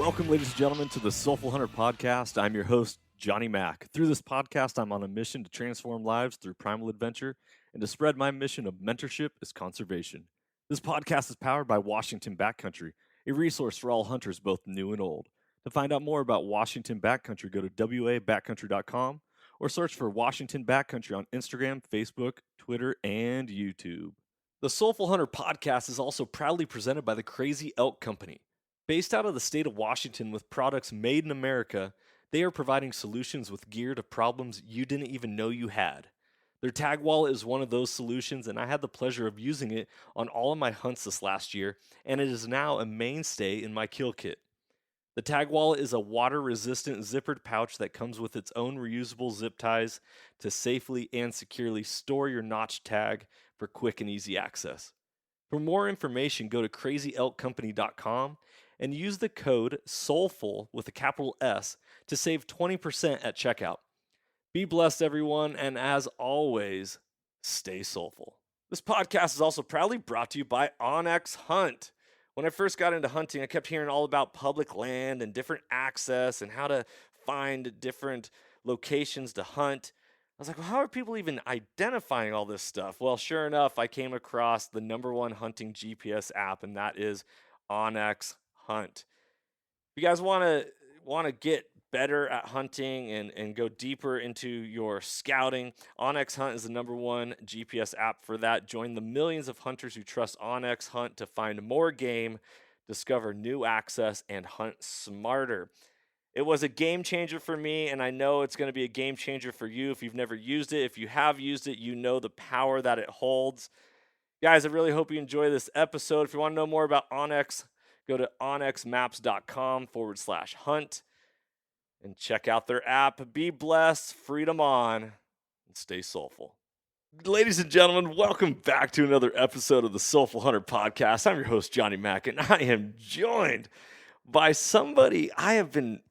Welcome, ladies and gentlemen, to the Soulful Hunter podcast. I'm your host, Johnny Mack. Through this podcast, I'm on a mission to transform lives through primal adventure and to spread my mission of mentorship as conservation. This podcast is powered by Washington Backcountry, a resource for all hunters, both new and old. To find out more about Washington Backcountry, go to wabackcountry.com or search for Washington Backcountry on Instagram, Facebook, Twitter, and YouTube. The Soulful Hunter podcast is also proudly presented by the Crazy Elk Company. Based out of the state of Washington with products made in America, they are providing solutions with gear to problems you didn't even know you had. Their tag wallet is one of those solutions, and I had the pleasure of using it on all of my hunts this last year, and it is now a mainstay in my kill kit. The tag wallet is a water-resistant zippered pouch that comes with its own reusable zip ties to safely and securely store your notch tag for quick and easy access. For more information, go to crazyelkcompany.com and use the code SOULFUL with a capital S to save 20% at checkout. Be blessed, everyone, and as always, stay soulful. This podcast is also proudly brought to you by OnX Hunt. When I first got into hunting, I kept hearing all about public land and different access and how to find different locations to hunt. I was like, well, how are people even identifying all this stuff? Well, sure enough, I came across the number one hunting GPS app, and that is OnX Hunt. If you guys want to get better at hunting and go deeper into your scouting, OnX Hunt is the number one GPS app for that. Join the millions of hunters who trust OnX Hunt to find more game, discover new access, and hunt smarter. It was a game changer for me, and I know it's going to be a game changer for you if you've never used it. If you have used it, you know the power that it holds. Guys, I really hope you enjoy this episode. If you want to know more about OnX, go to onxmaps.com/hunt and check out their app. Be blessed, freedom on, and stay soulful. Ladies and gentlemen, welcome back to another episode of the Soulful Hunter podcast. I'm your host, Johnny Mack, and I am joined by somebody I've been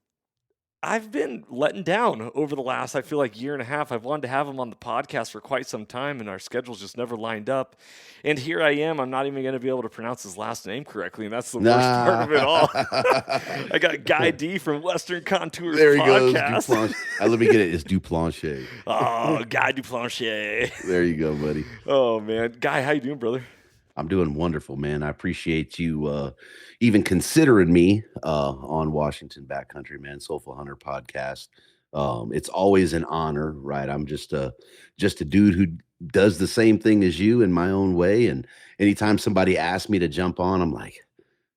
letting down over the last, I feel like, year and a half. I've wanted to have him on the podcast for quite some time, and our schedules just never lined up. And here I am. I'm not even going to be able to pronounce his last name correctly, and that's the worst part of it all. I got Guy D from Western Contours there he podcast. Goes, let me get it. It's Duplantier. Oh, Guy Duplantier. There you go, buddy. Oh, man. Guy, how you doing, brother? I'm doing wonderful, man. I appreciate you even considering me on Washington Backcountry, man. Soulful Hunter podcast. It's always an honor, right? I'm just a dude who does the same thing as you in my own way. And anytime somebody asks me to jump on, I'm like,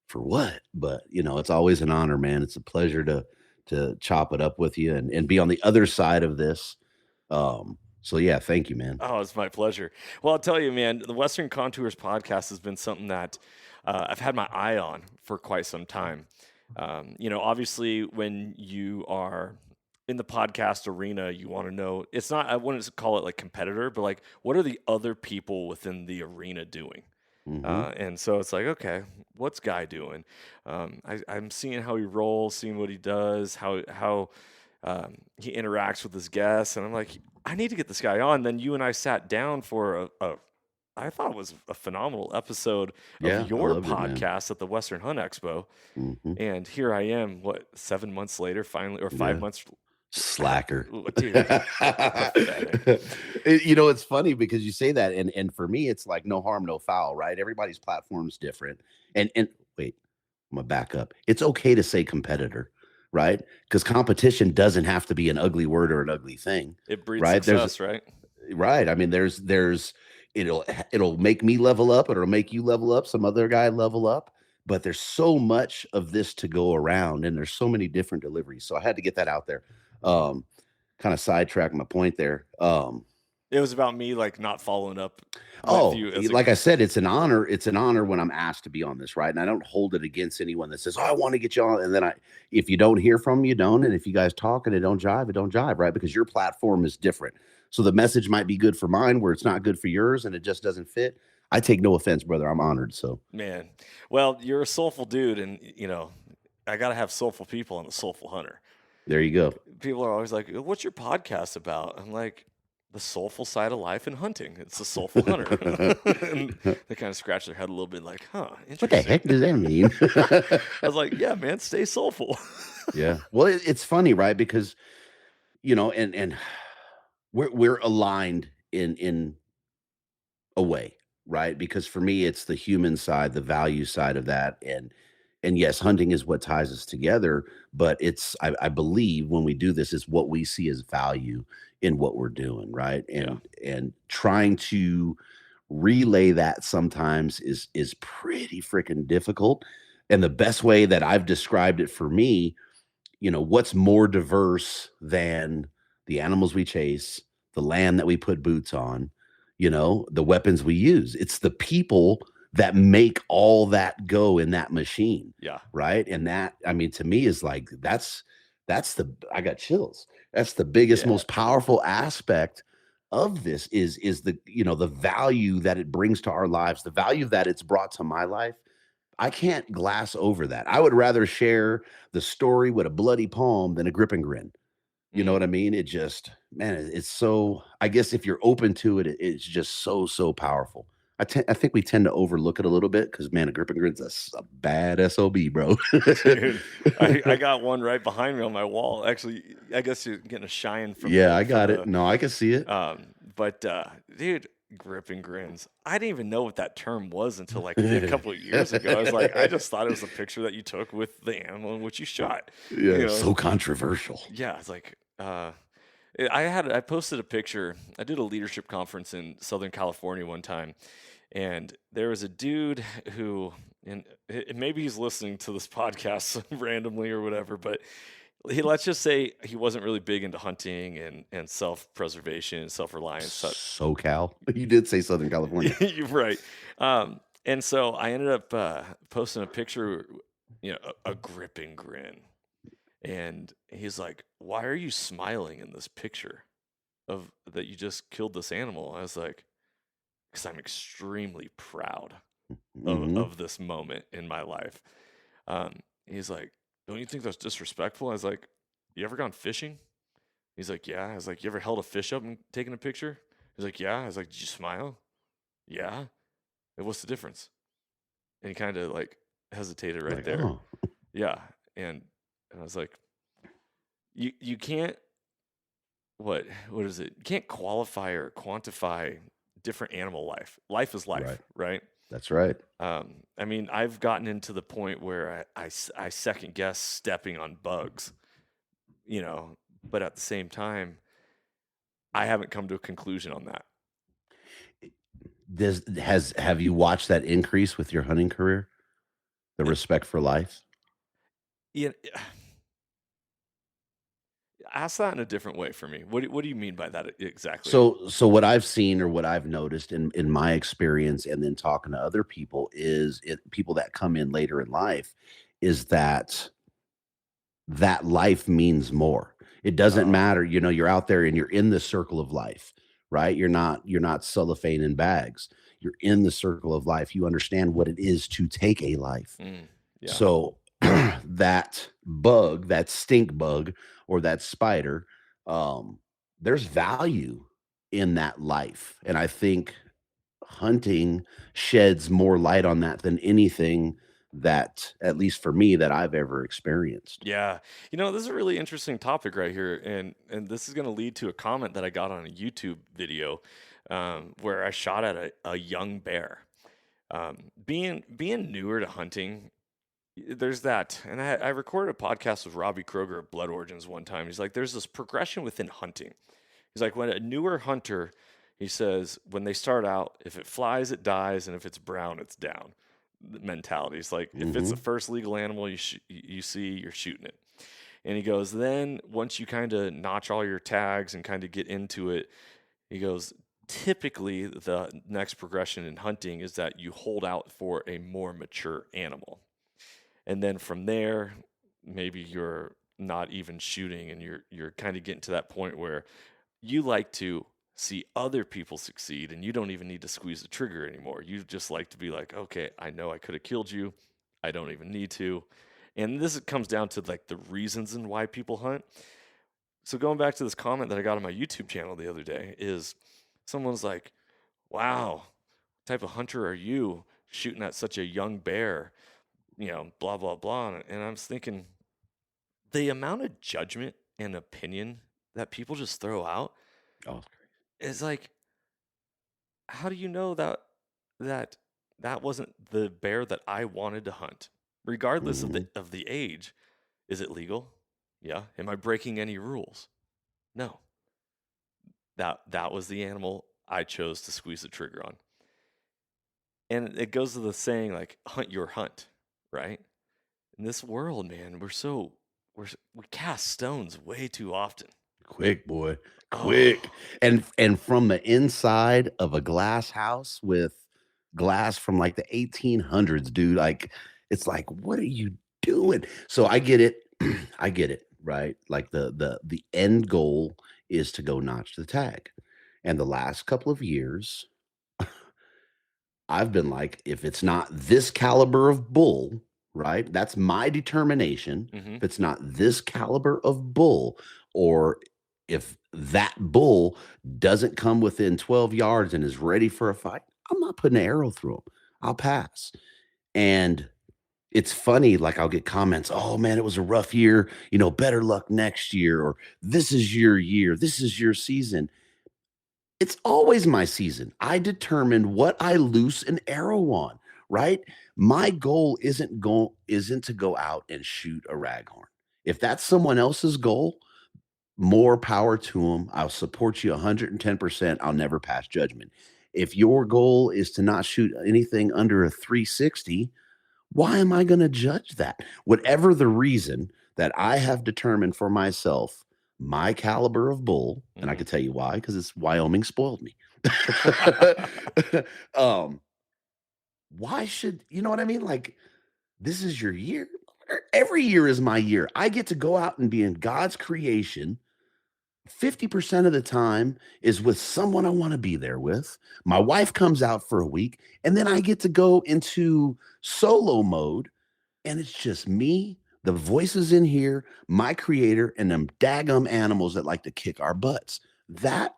for what? But it's always an honor, man. It's a pleasure to chop it up with you and be on the other side of this. So yeah, thank you, man. Oh, it's my pleasure. Well, I'll tell you, man, the Western Contours podcast has been something that I've had my eye on for quite some time. Obviously, when you are in the podcast arena, you want to know, it's not, I wouldn't call it like competitor, but like, what are the other people within the arena doing? Mm-hmm. And so it's like, okay, what's Guy doing? I'm seeing how he rolls, seeing what he does, how he interacts with his guests, and I'm like, I need to get this guy on. Then you and I sat down for I thought it was a phenomenal episode of your podcast at the Western Hunt Expo. Mm-hmm. And here I am, 7 months later, finally, or 5 months. Slacker. Dude, it's funny because you say that, and for me, it's like no harm, no foul, right? Everybody's platform's different. And wait, I'm gonna back up. It's okay to say competitor, right? Because competition doesn't have to be an ugly word or an ugly thing. It breeds success, right? Right. I mean, it'll make me level up, it'll make you level up, some other guy level up. But there's so much of this to go around, and there's so many different deliveries. So I had to get that out there. Kind of sidetrack my point there. It was about me like not following up. Like I said, it's an honor. It's an honor when I'm asked to be on this, right? And I don't hold it against anyone that says, "Oh, I want to get you on." And then if you don't hear from me, you don't. And if you guys talk and it don't jive, right? Because your platform is different. So the message might be good for mine, where it's not good for yours, and it just doesn't fit. I take no offense, brother. I'm honored. So, man, well, you're a soulful dude, and I gotta have soulful people on the Soulful Hunter. There you go. People are always like, "What's your podcast about?" I'm like, the soulful side of life in hunting. It's the soulful hunter. And they kind of scratch their head a little bit like, huh, What the interesting. heck does that mean? I was like, yeah, man, stay soulful. Yeah. Well, it's funny, right? Because, and we're aligned in a way, right? Because for me, it's the human side, the value side of that, and yes, hunting is what ties us together. But I believe when we do this, is what we see as value in what we're doing, right? Yeah. And trying to relay that sometimes is pretty freaking difficult. And the best way that I've described it for me, what's more diverse than the animals we chase, the land that we put boots on, the weapons we use? It's the people that make all that go in that machine, Yeah. right? And that, I mean, to me is like that's the I got chills. That's the biggest, Yeah. most powerful aspect of this is the the value that it brings to our lives, the value that it's brought to my life. I can't glass over that. I would rather share the story with a bloody palm than a grip and grin. You know Mm. what I mean? It just, man, it's so, I guess if you're open to it, it's just so, so powerful. I think we tend to overlook it a little bit because, man, a grip and grin's a bad SOB, bro. Dude, I got one right behind me on my wall. Actually, I guess you're getting a shine from Yeah, the I for got it. the No, I can see it. but dude, grip and grins. I didn't even know what that term was until like a couple of years ago. I was like, I just thought it was a picture that you took with the animal in which you shot. Yeah, You know, so controversial. yeah, it's like I posted a picture. I did a leadership conference in Southern California one time, and there was a dude who, and maybe he's listening to this podcast randomly or whatever, but let's just say he wasn't really big into hunting and self-preservation and self-reliance. So, SoCal. You did say Southern California. you're right. And so I ended up posting a picture, a gripping grin. And he's like, "Why are you smiling in this picture of that you just killed this animal?" I was like, "Because I'm extremely proud Hmm. of this moment in my life." He's like, "Don't you think that's disrespectful?" I was like, "You ever gone fishing?" He's like, "Yeah." I was like, "You ever held a fish up and taken a picture?" He's like, "Yeah." I was like, "Did you smile?" "Yeah." And what's the difference? And he kind of like hesitated right Like, there. oh, Yeah. And I was like, you can't what is it? You can't qualify or quantify different animal life. Life is life, right. right? That's right. I mean, I've gotten into the point where I second guess stepping on bugs, but at the same time, I haven't come to a conclusion on that. Have you watched that increase with your hunting career? The It, respect for life? yeah, ask that in a different way for me. What do you mean by that exactly? So what I've seen or what I've noticed in my experience and then talking to other people people that come in later in life is that life means more. It doesn't Uh, matter, you're out there and you're in the circle of life, right? You're not cellophane in bags. You're in the circle of life. You understand what it is to take a life. mm, yeah, So that bug, that stink bug, or that spider, um, there's value in that life. And I think hunting sheds more light on that than anything that, at least for me, that I've ever experienced. yeah. This is a really interesting topic right here, and this is going to lead to a comment that I got on a YouTube video where I shot at a young bear. Being newer to hunting, there's that, and I recorded a podcast with Robbie Kroger of Blood Origins one time. He's like, there's this progression within hunting. He's like, when a newer hunter, he says, when they start out, if it flies, it dies, and if it's brown, it's down. The mentality is like, if it's the Hmm. first legal animal you see, you're shooting it. And he goes, then once you kind of notch all your tags and kind of get into it, he goes, typically the next progression in hunting is that you hold out for a more mature animal. And then from there, maybe you're not even shooting and you're kind of getting to that point where you like to see other people succeed and you don't even need to squeeze the trigger anymore. You just like to be like, okay, I know I could have killed you. I don't even need to. And this comes down to like the reasons and why people hunt. So going back to this comment that I got on my YouTube channel the other day is someone's like, wow, what type of hunter are you shooting at such a young bear? Blah, blah, blah. And I was thinking the amount of judgment and opinion that people just throw out Oh, is like, how do you know that that wasn't the bear that I wanted to hunt? Regardless of mm-hmm. the age, is it legal? Yeah. Am I breaking any rules? No. That was the animal I chose to squeeze the trigger on. And it goes to the saying like hunt your hunt, right? In this world, man, we cast stones way too often. Quick, boy, Oh, quick. And from the inside of a glass house with glass from like the 1800s, dude, like it's like, what are you doing? So I get it. I get it, right? Like the end goal is to go notch the tag. And the last couple of years, I've been like, if it's not this caliber of bull, right? That's my determination. mm-hmm. If it's not this caliber of bull, or if that bull doesn't come within 12 yards and is ready for a fight, I'm not putting an arrow through him. I'll pass. And it's funny, like I'll get comments, oh man, it was a rough year, better luck next year, or this is your year, this is your season. It's always my season. I determine what I loose an arrow on, right? My goal isn't to go out and shoot a raghorn. If that's someone else's goal, more power to them. I'll support you 110%. I'll never pass judgment. If your goal is to not shoot anything under a 360, why am I going to judge that? Whatever the reason that I have determined for myself, my caliber of bull, and I Mm-hmm. can tell you why, because it's Wyoming spoiled me. um, why should you know what I mean? Like, this is your year. Every year is my year. I get to go out and be in God's creation. 50% of the time is with someone I want to be there with. My wife comes out for a week, and then I get to go into solo mode, and it's just me, the voices in here, my creator, and them daggum animals that like to kick our butts. That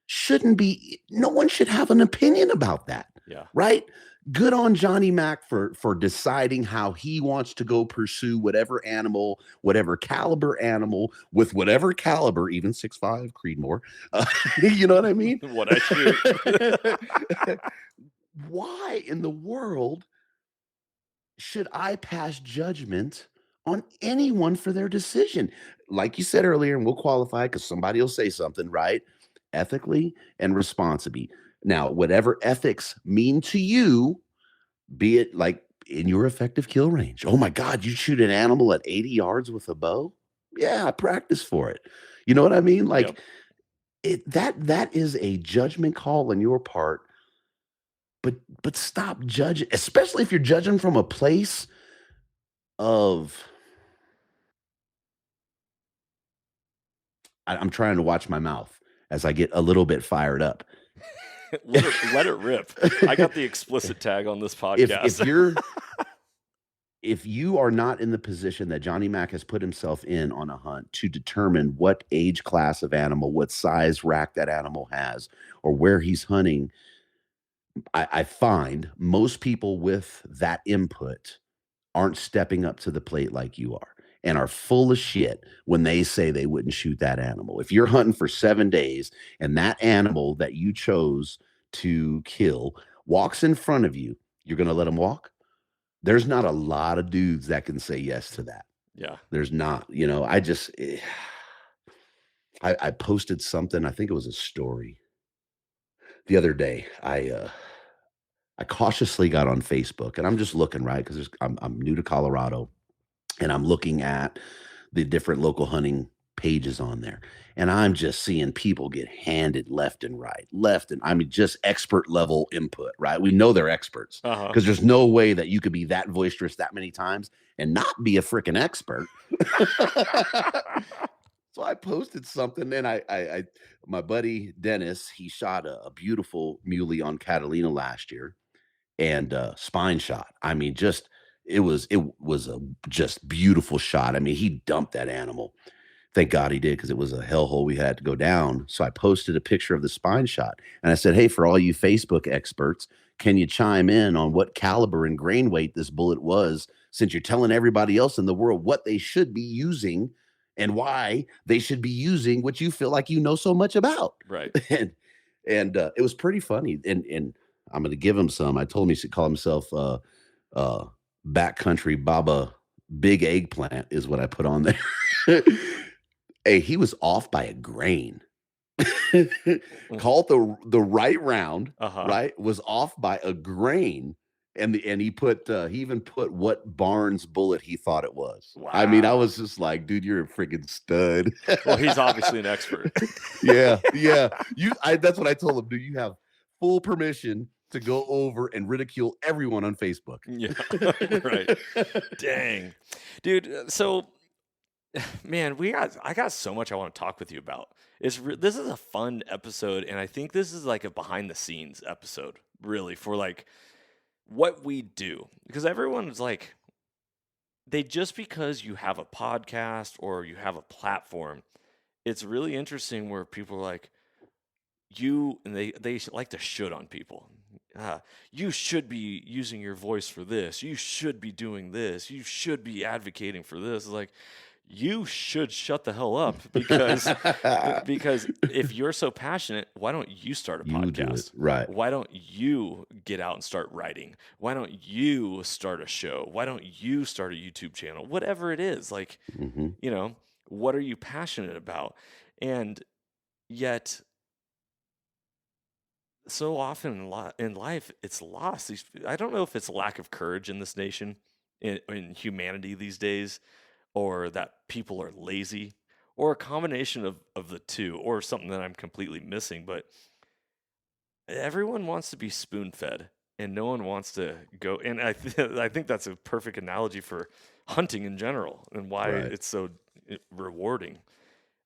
shouldn't be, no one should have an opinion about that. Yeah. Right? Good on Johnny Mac for deciding how he wants to go pursue whatever animal, whatever caliber animal, with whatever caliber, even 6'5", Creedmoor. You know what I mean? What I shoot. Why in the world should I pass judgment on anyone for their decision? Like you said earlier, and we'll qualify because somebody will say something, right? Ethically and responsibly. Now, whatever ethics mean to you, be it like in your effective kill range. Oh my God, you shoot an animal at 80 yards with a bow? Yeah, I practice for it. You know what I mean? Like Yep. that is a judgment call on your part. But stop judging, especially if you're judging from a place of I'm trying to watch my mouth as I get a little bit fired up. Let it rip. I got the explicit tag on this podcast. If you are not in the position that Johnny Mac has put himself in on a hunt to determine what age class of animal, what size rack that animal has, or where he's hunting, I find most people with that input aren't stepping up to the plate like you are, and are full of shit when they say they wouldn't shoot that animal. If you're hunting for 7 days and that animal that you chose to kill walks in front of you, you're going to let him walk? There's not a lot of dudes that can say yes to that. Yeah. There's not, I posted something, I think it was a story the other day. I cautiously got on Facebook, and I'm just looking, right? Because I'm new to Colorado, and I'm looking at the different local hunting pages on there. And I'm just seeing people get handed left and right, I mean, just expert level input, right? We know they're experts Uh-huh. because there's no way that you could be that boisterous that many times and not be a freaking expert. So I posted something, and I my buddy Dennis, he shot a beautiful muley on Catalina last year, and spine shot. I mean, it was a just beautiful shot. I mean, he dumped that animal. Thank God he did, because it was a hellhole we had to go down. So I posted a picture of the spine shot, and I said, "Hey, for all you Facebook experts, can you chime in on what caliber and grain weight this bullet was, since you're telling everybody else in the world what they should be using and why they should be using what you feel like you know so much about?" Right. And it was pretty funny. And I'm going to give him some. I told him he should call himself uh, Backcountry Baba Big Eggplant is what I put on there. Hey, he was off by a grain. Called the right round, Uh-huh. right? Was off by a grain. And he even put what Barnes bullet he thought it was. I mean, I Wow. was just like, dude, you're a freaking stud. Well, he's obviously an expert. Yeah, yeah. That's what I told him. Dude, you have full permission to go over and ridicule everyone on Facebook. Yeah. Right. Dang. Dude, so man, I got so much I want to talk with you about. This is a fun episode, and I think this is like a behind the scenes episode, really, for like what we do. Because everyone's like, just because you have a podcast or you have a platform, it's really interesting where people are like, and they like to should on people. You should be using your voice for this. You should be doing this. You should be advocating for this. It's like, you should shut the hell up, because if you're so passionate, why don't you start a You do it. podcast? Right. Why don't you get out and start writing? Why don't you start a show? Why don't you start a YouTube channel? Whatever it is, like, Mhm. what are you passionate about? And yet, so often in life, it's lost. I don't know if it's lack of courage in this nation, in humanity these days, or that people are lazy, or a combination of the two, or something that I'm completely missing. But everyone wants to be spoon fed, and no one wants to go. And I think that's a perfect analogy for hunting in general, and why Right. it's so rewarding.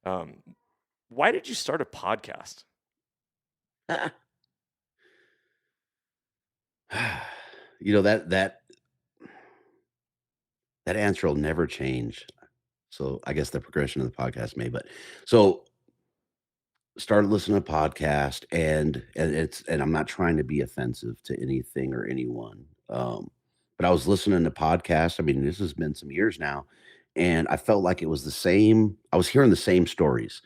Why did you start a podcast? You know, that answer will never change. So I guess the progression of the podcast may, but so started listening to podcast, and I'm not trying to be offensive to anything or anyone. But I was listening to podcast. I mean, this has been some years now, and I felt like it was the same. I was hearing the same stories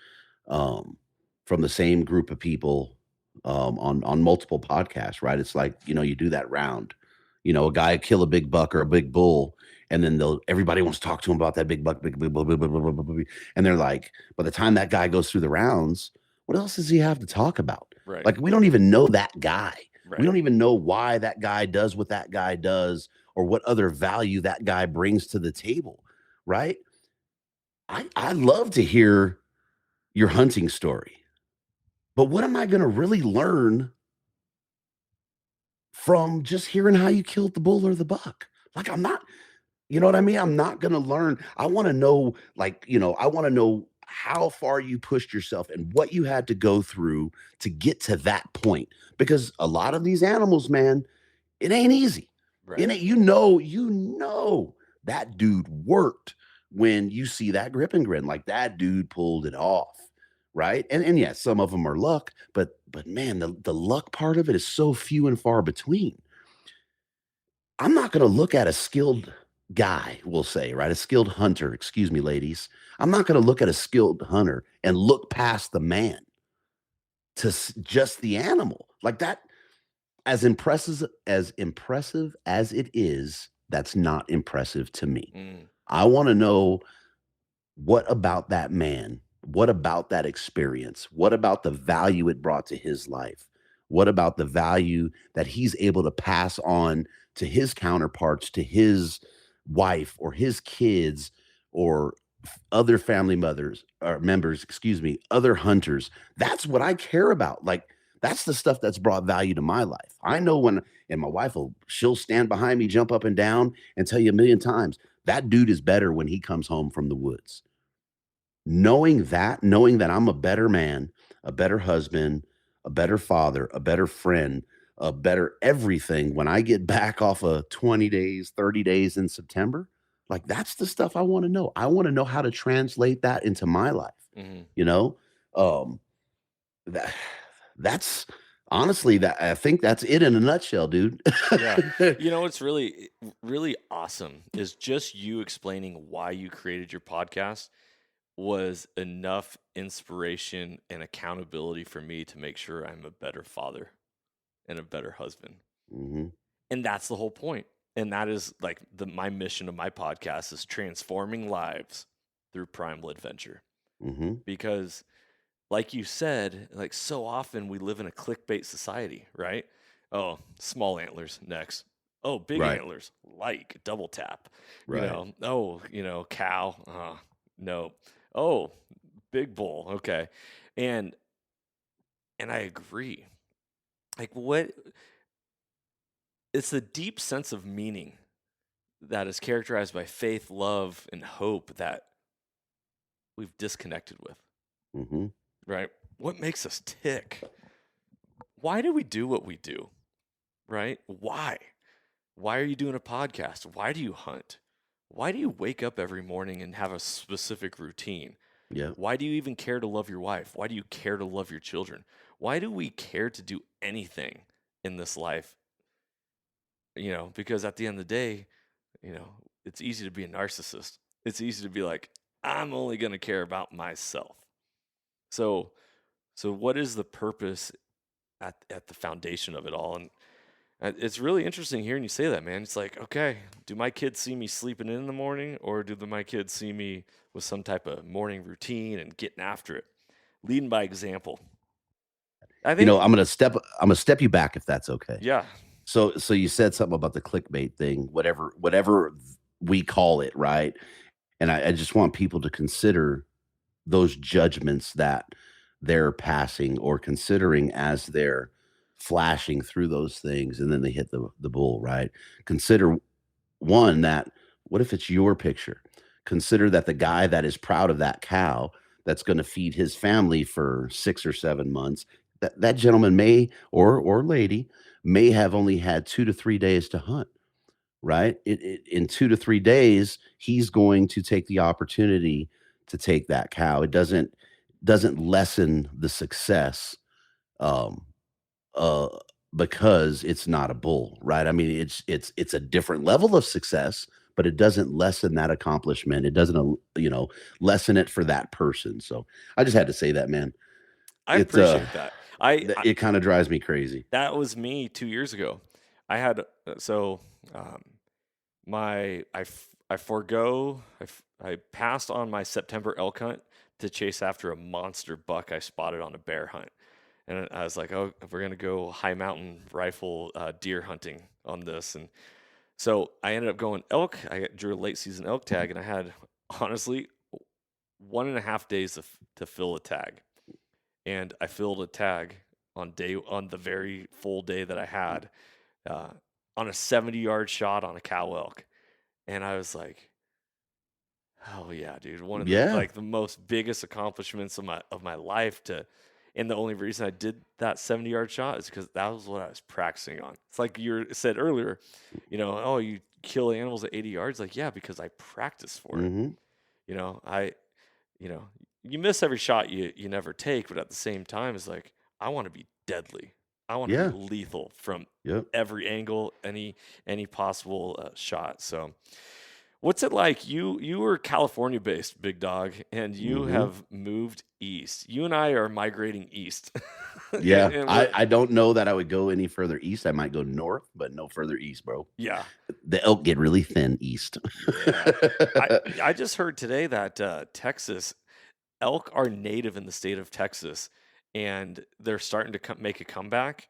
um, from the same group of people on multiple podcasts. Right? It's like, you do that round. A guy kill a big buck or a big bull, and then everybody wants to talk to him about that big buck, big bull, blah, blah, blah, blah, blah, blah. And they're like, by the time that guy goes through the rounds, what else does he have to talk about? Right. Like, we don't even know that guy. We Right. don't even know why that guy does what that guy does, or what other value that guy brings to the table, right? I love to hear your hunting story, but what am I going to really learn from just hearing how you killed the bull or the buck? Like, I'm not, you know what I mean? I'm not going to learn. I want to know, I want to know how far you pushed yourself and what you had to go through to get to that point. Because a lot of these animals, man, it ain't easy. Right. It ain't, you know that dude worked when you see that grip and grin. Like, that dude pulled it off. Right. And yes, some of them are luck, but man, the luck part of it is so few and far between. I'm not going to look at a skilled guy, we'll say, right? A skilled hunter, excuse me, ladies. I'm not going to look at a skilled hunter and look past the man to just the animal. Like that, as impressive as it is, that's not impressive to me. I want to know, what about that man? What about that experience? What about the value it brought to his life? What about the value that he's able to pass on to his counterparts, to his wife or his kids, or other family members, excuse me, other hunters? That's what I care about. Like, that's the stuff that's brought value to my life. I know and my wife she'll stand behind me, jump up and down, and tell you a million times, that dude is better when he comes home from the woods. Knowing that I'm a better man, a better husband, a better father, a better friend, a better everything when I get back off of 20 days, 30 days in September, Like, that's the stuff I wanna know. I wanna know how to translate that into my life, Mhm. you know? Um, that that's honestly, that I think that's it in a nutshell, dude. Yeah. You know what's really really awesome is just you explaining why you created your podcast was enough inspiration and accountability for me to make sure I'm a better father and a better husband. Mhm, And that's the whole point. And that is like my mission of my podcast is transforming lives through primal adventure. mhm, Because like you said, like so often we live in a clickbait society, right? Oh, small antlers next. Oh, big right, antlers, like double tap. right, Oh, cow. No. Oh, big bull. Okay. And and I agree. Like what it's a deep sense of meaning that is characterized by faith, love, and hope that we've disconnected with, mhm, right? What makes us tick? Why do we do what we do, right? Why? Why are you doing a podcast? Why do you hunt? Why do you wake up every morning and have a specific routine? yep, Why do you even care to love your wife? Why do you care to love your children? Why do we care to do anything in this life? Because at the end of the day, it's easy to be a narcissist. It's easy to be like, I'm only going to care about myself. So, so what is the purpose at the foundation of it all? And it's really interesting hearing you say that, man. It's like, okay, do my kids see me sleeping in the morning, or do my kids see me with some type of morning routine and getting after it, leading by example? I you think, know, I'm gonna step you back if that's okay. yeah, So you said something about the clickbait thing, whatever we call it, right? And I just want people to consider those judgments that they're passing or considering as they're flashing through those things, and then they hit the bull, right? Consider one that what if it's your picture? Consider that the guy that is proud of that cow that's going to feed his family for 6 or 7 months, that gentleman may or lady may have only had 2 to 3 days to hunt, right? In 2 to 3 days, he's going to take the opportunity to take that cow. It doesn't lessen the success, um, uh, because it's not a bull, right? I mean, it's a different level of success, but it doesn't lessen that accomplishment. It doesn't, lessen it for that person. So I just had to say that, man. I It appreciate that. it kind of drives me crazy. That was me 2 years ago. I had so um, I forego I passed on my September elk hunt to chase after a monster buck I spotted on a bear hunt, and I was like, oh, we're gonna go high mountain rifle deer hunting on this, and so I ended up going elk. I drew a late season elk tag, and I had honestly 1.5 days to fill a tag, and I filled a tag on the very full day that I had uh, on a 70-yard shot on a cow elk, and I was like, "Hell yeah, dude! One of the Yeah. like the most biggest accomplishments of my life." And the only reason I did that 70-yard shot is because that was what I was practicing on. It's like you said earlier, oh, you kill animals at 80 yards. Like, yeah, because I practiced for it. Hmm. You know, I, you know, you miss every shot you never take, but at the same time, it's like I want to be deadly. I want to be Yeah. lethal from Yep. every angle, any possible shot. So, what's it like? You were California based, big dog, and you Hmm. have moved east. You and I are migrating east, Yeah. and I don't know that I would go any further east. I might go north, but no further east, bro. yeah, The elk get really thin east. yeah. I just heard today that Texas elk are native in the state of Texas, and they're starting to make a comeback,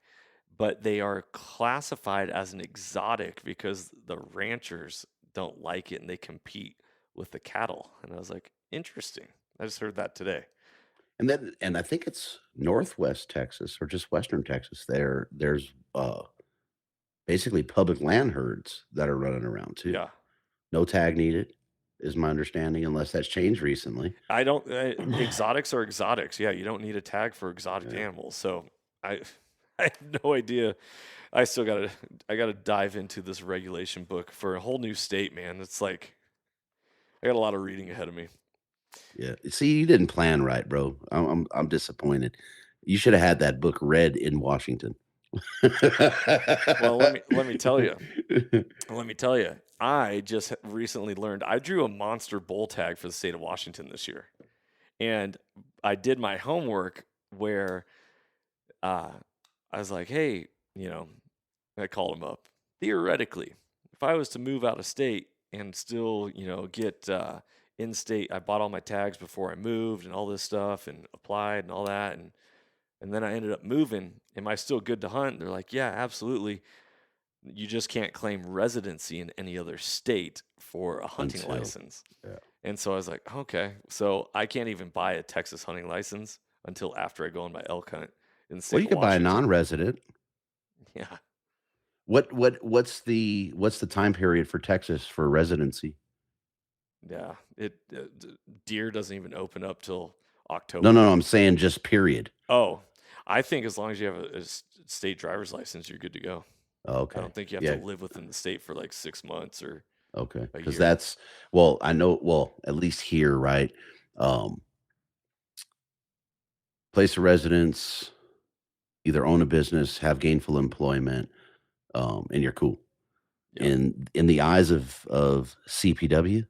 but they are classified as an exotic because the ranchers don't like it and they compete with the cattle. And I was like, interesting. I just heard that today. And I think it's Northwest Texas or just Western Texas. There's basically public land herds that are running around too. Yeah. No tag needed, is my understanding, unless that's changed recently. I don't, exotics are exotics. Yeah. You don't need a tag for exotic Yeah. animals. So I, I have no idea. I gotta dive into this regulation book for a whole new state, man. It's like, I got a lot of reading ahead of me. Yeah. See, you didn't plan right, bro. I'm disappointed. You should have had that book read in Washington. Well, let me tell you. Let me tell you. I just recently learned I drew a monster bull tag for the state of Washington this year, and I did my homework where uh, I was like, hey, I called him up. Theoretically, if I was to move out of state and still, get in state, I bought all my tags before I moved and all this stuff and applied and all that. And then I ended up moving. Am I still good to hunt? They're like, yeah, absolutely. You just can't claim residency in any other state for a hunting license. Yeah. And so I was like, okay, so I can't even buy a Texas hunting license until after I go on my elk hunt in the state Well, you of could buy a Washington. non-resident. Yeah. What's the time period for Texas for residency? Yeah, deer doesn't even open up till No, October. I'm saying just period. Oh, I think as long as you have a state driver's license, you're good to go. I Okay. don't think you have to live within the state for like 6 months or Okay. a Because year. I know, at least here, right? Place of residence, either own a business, have gainful employment, and you're cool. Yeah. In the eyes of CPW,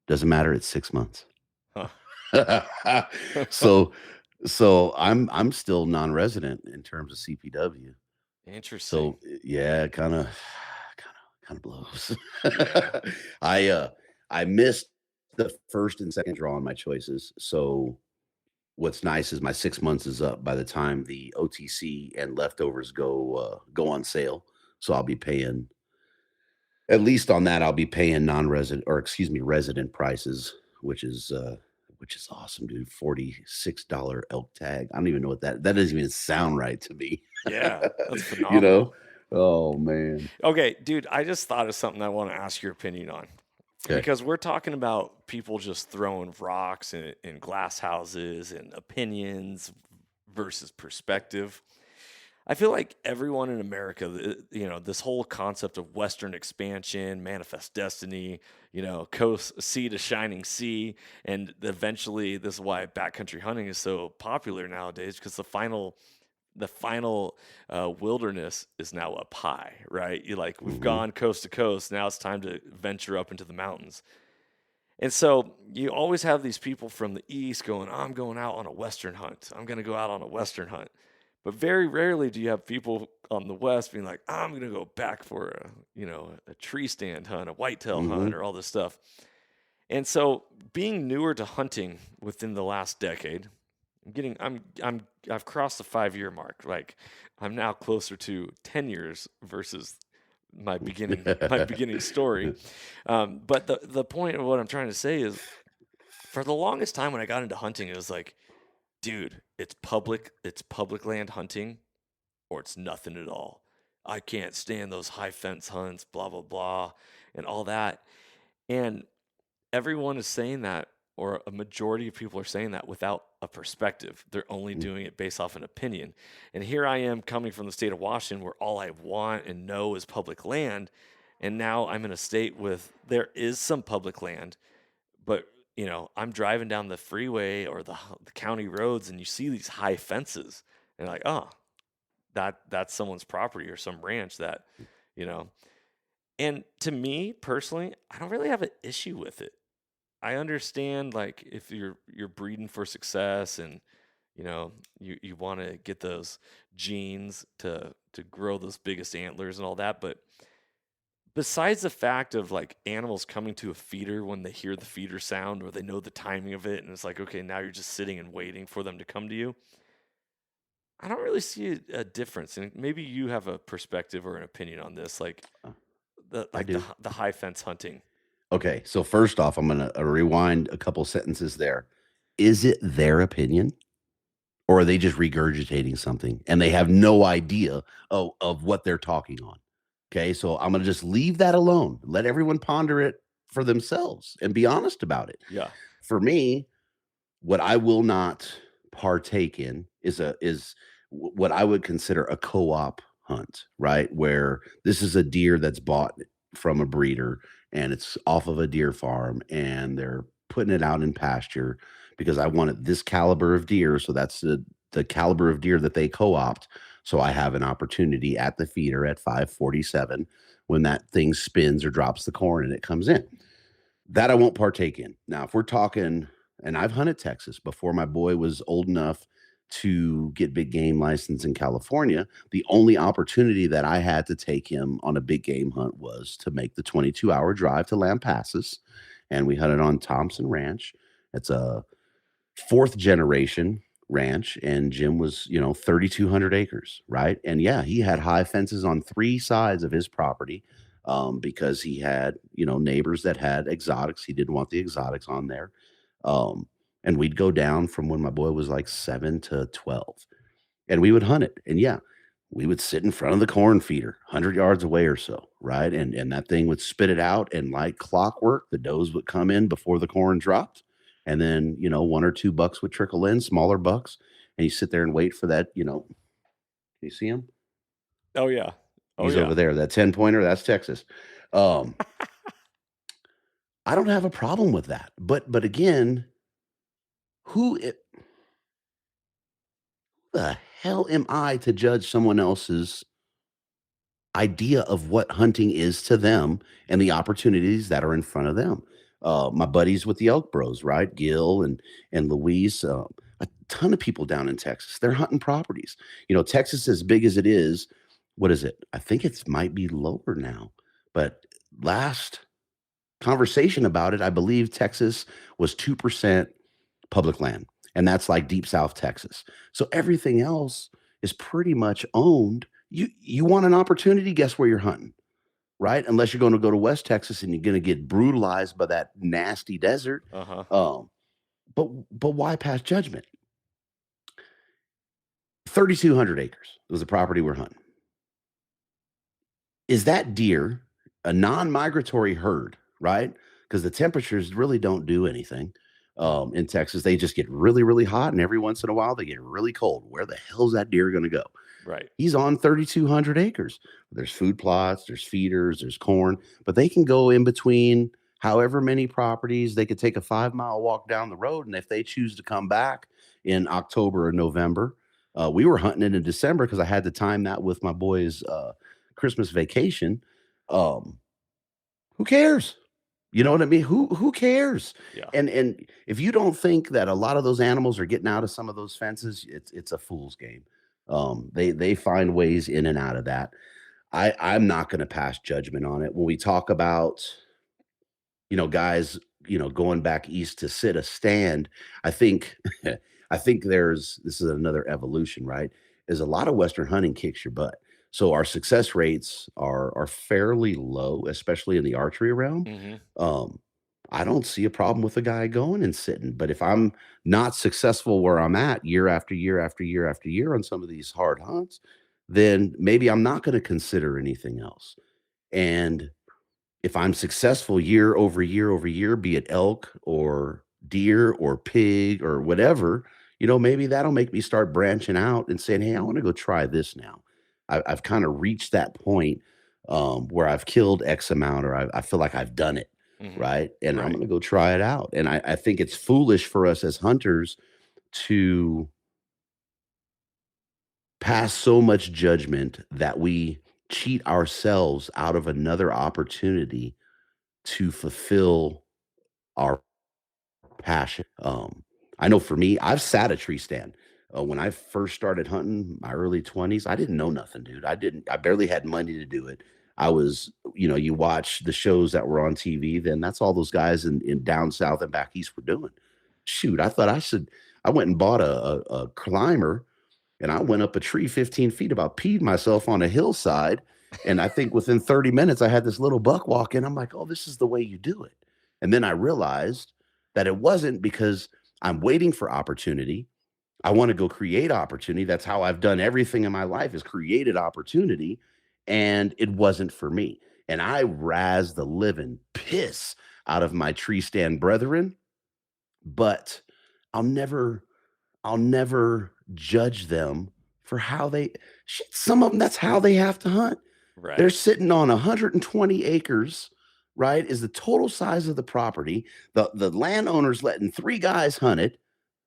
doesn't matter. It's 6 months. Huh. So I'm still non-resident in terms of CPW. Interesting. So yeah, kind of blows. Yeah. I missed the first and second draw on my choices. So what's nice is my 6 months is up by the time the OTC and leftovers go on sale. So I'll be paying, at least on that, I'll be paying resident prices, which is awesome, dude. $46 elk tag. I don't even know what that doesn't even sound right to me. Yeah, that's You phenomenal. know? Oh man. Okay, dude, I just thought of something I want to ask your opinion on. Okay. Because we're talking about people just throwing rocks in glass houses and opinions versus perspective. I feel like everyone in America, this whole concept of Western expansion, manifest destiny, coast sea to shining sea, and eventually this is why backcountry hunting is so popular nowadays because the final wilderness is now up high, right? We've gone coast to coast. Now it's time to venture up into the mountains. And so you always have these people from the east going, I'm going out on a Western hunt. I'm going to go out on a Western hunt. But very rarely do you have people on the west being like, I'm going to go back for a tree stand hunt, a whitetail hunt, or all this stuff. And so being newer to hunting within the last decade, I've crossed the 5-year mark. Like I'm now closer to 10 years versus my beginning story. But the point of what I'm trying to say is, for the longest time when I got into hunting, it was like, dude, it's public land hunting, or it's nothing at all. I can't stand those high fence hunts, blah blah blah, and all that. And everyone is saying that, or a majority of people are saying that without a perspective. They're only doing it based off an opinion. And here I am coming from the state of Washington where all I want and know is public land. And now I'm in a state with there is some public land, but I'm driving down the freeway or the county roads and you see these high fences and you're like, oh, that's someone's property or some ranch that, and to me personally, I don't really have an issue with it. I understand, like, if you're breeding for success and you want to get those genes to grow those biggest antlers and all that, but besides the fact of like animals coming to a feeder when they hear the feeder sound or they know the timing of it and it's like, okay, now you're just sitting and waiting for them to come to you, I don't really see a difference. And maybe you have a perspective or an opinion on this, like the high fence hunting. Okay, so first off, I'm gonna rewind a couple sentences there. Is it their opinion, or are they just regurgitating something and they have no idea of what they're talking on? Okay, so I'm gonna just leave that alone. Let everyone ponder it for themselves and be honest about it. Yeah. For me, what I will not partake in is what I would consider a co-op hunt, right? Where this is a deer that's bought from a breeder and it's off of a deer farm and they're putting it out in pasture because I wanted this caliber of deer. So that's the caliber of deer that they co-opt. So I have an opportunity at the feeder at 547 when that thing spins or drops the corn and it comes in. That I won't partake in. Now, if we're talking, and I've hunted Texas before my boy was old enough to get big game license in California. The only opportunity that I had to take him on a big game hunt was to make the 22-hour drive to Lampasas. And we hunted on Thompson Ranch. It's a fourth generation ranch, and Jim was, 3,200 acres, right? And yeah, he had high fences on three sides of his property because he had, neighbors that had exotics. He didn't want the exotics on there. Um, and we'd go down from when my boy was like 7 to 12 and we would hunt it. And yeah, we would sit in front of the corn feeder 100 yards away or so, right? And that thing would spit it out, and like clockwork, the does would come in before the corn dropped. And then, one or two bucks would trickle in, smaller bucks, and you sit there and wait for that, can you see him? Oh yeah. Oh He's yeah. over there. That 10-pointer, that's Texas. Um, I don't have a problem with that. But again, who the hell am I to judge someone else's idea of what hunting is to them and the opportunities that are in front of them? My buddies with the Elk Bros, right? Gil and Luis, a ton of people down in Texas. They're hunting properties. Texas, as big as it is, what is it? I think it might be lower now. But last conversation about it, I believe Texas was 2% public land, and that's like deep South Texas. So everything else is pretty much owned. You want an opportunity, guess where you're hunting, right? Unless you're going to go to West Texas and you're going to get brutalized by that nasty desert. Uh-huh. But why pass judgment? 3,200 acres was the property we're hunting. Is that deer a non-migratory herd, right? Because the temperatures really don't do anything. In Texas, they just get really, really hot, and every once in a while they get really cold. Where the hell's that deer going to go? Right. He's on 3,200 acres. There's food plots, there's feeders, there's corn, but they can go in between however many properties. They could take a 5-mile walk down the road, and if they choose to come back in October or November, we were hunting it in December because I had to time that with my boys' Christmas vacation. Who cares? You know what I mean? Who cares? Yeah. And if you don't think that a lot of those animals are getting out of some of those fences, it's a fool's game. They find ways in and out of that. I'm not going to pass judgment on it. When we talk about, guys, going back east to sit a stand, I think I think this is another evolution, right? Is a lot of Western hunting kicks your butt. So our success rates are fairly low, especially in the archery realm. Mm-hmm. Um, I don't see a problem with a guy going and sitting, but if I'm not successful where I'm at year after year after year after year on some of these hard hunts, then maybe I'm not going to consider anything else. And if I'm successful year over year over year, be it elk or deer or pig or whatever, maybe that'll make me start branching out and saying, hey, I want to go try this now. I've kind of reached that point where I've killed X amount or I feel like I've done it. Mm-hmm. Right. And I'm Right. going to go try it out. And I think it's foolish for us as hunters to pass so much judgment that we cheat ourselves out of another opportunity to fulfill our passion. I know for me, I've sat a tree stand. When I first started hunting, my early 20s, I didn't know nothing, dude. I barely had money to do it. I was, you watch the shows that were on TV, then that's all those guys in down south and back east were doing. Shoot, I went and bought a climber and I went up a tree 15 feet, about peed myself on a hillside. And I think within 30 minutes, I had this little buck walk in. I'm like, oh, this is the way you do it. And then I realized that it wasn't because I'm waiting for opportunity. I want to go create opportunity. That's how I've done everything in my life is created opportunity. And it wasn't for me. And I razzed the living piss out of my tree stand brethren, but I'll never I'll never judge them for how they shit, some of them, that's how they have to hunt. They're Right. sitting on 120 acres, right? Is the total size of the property. The landowner's letting three guys hunt it.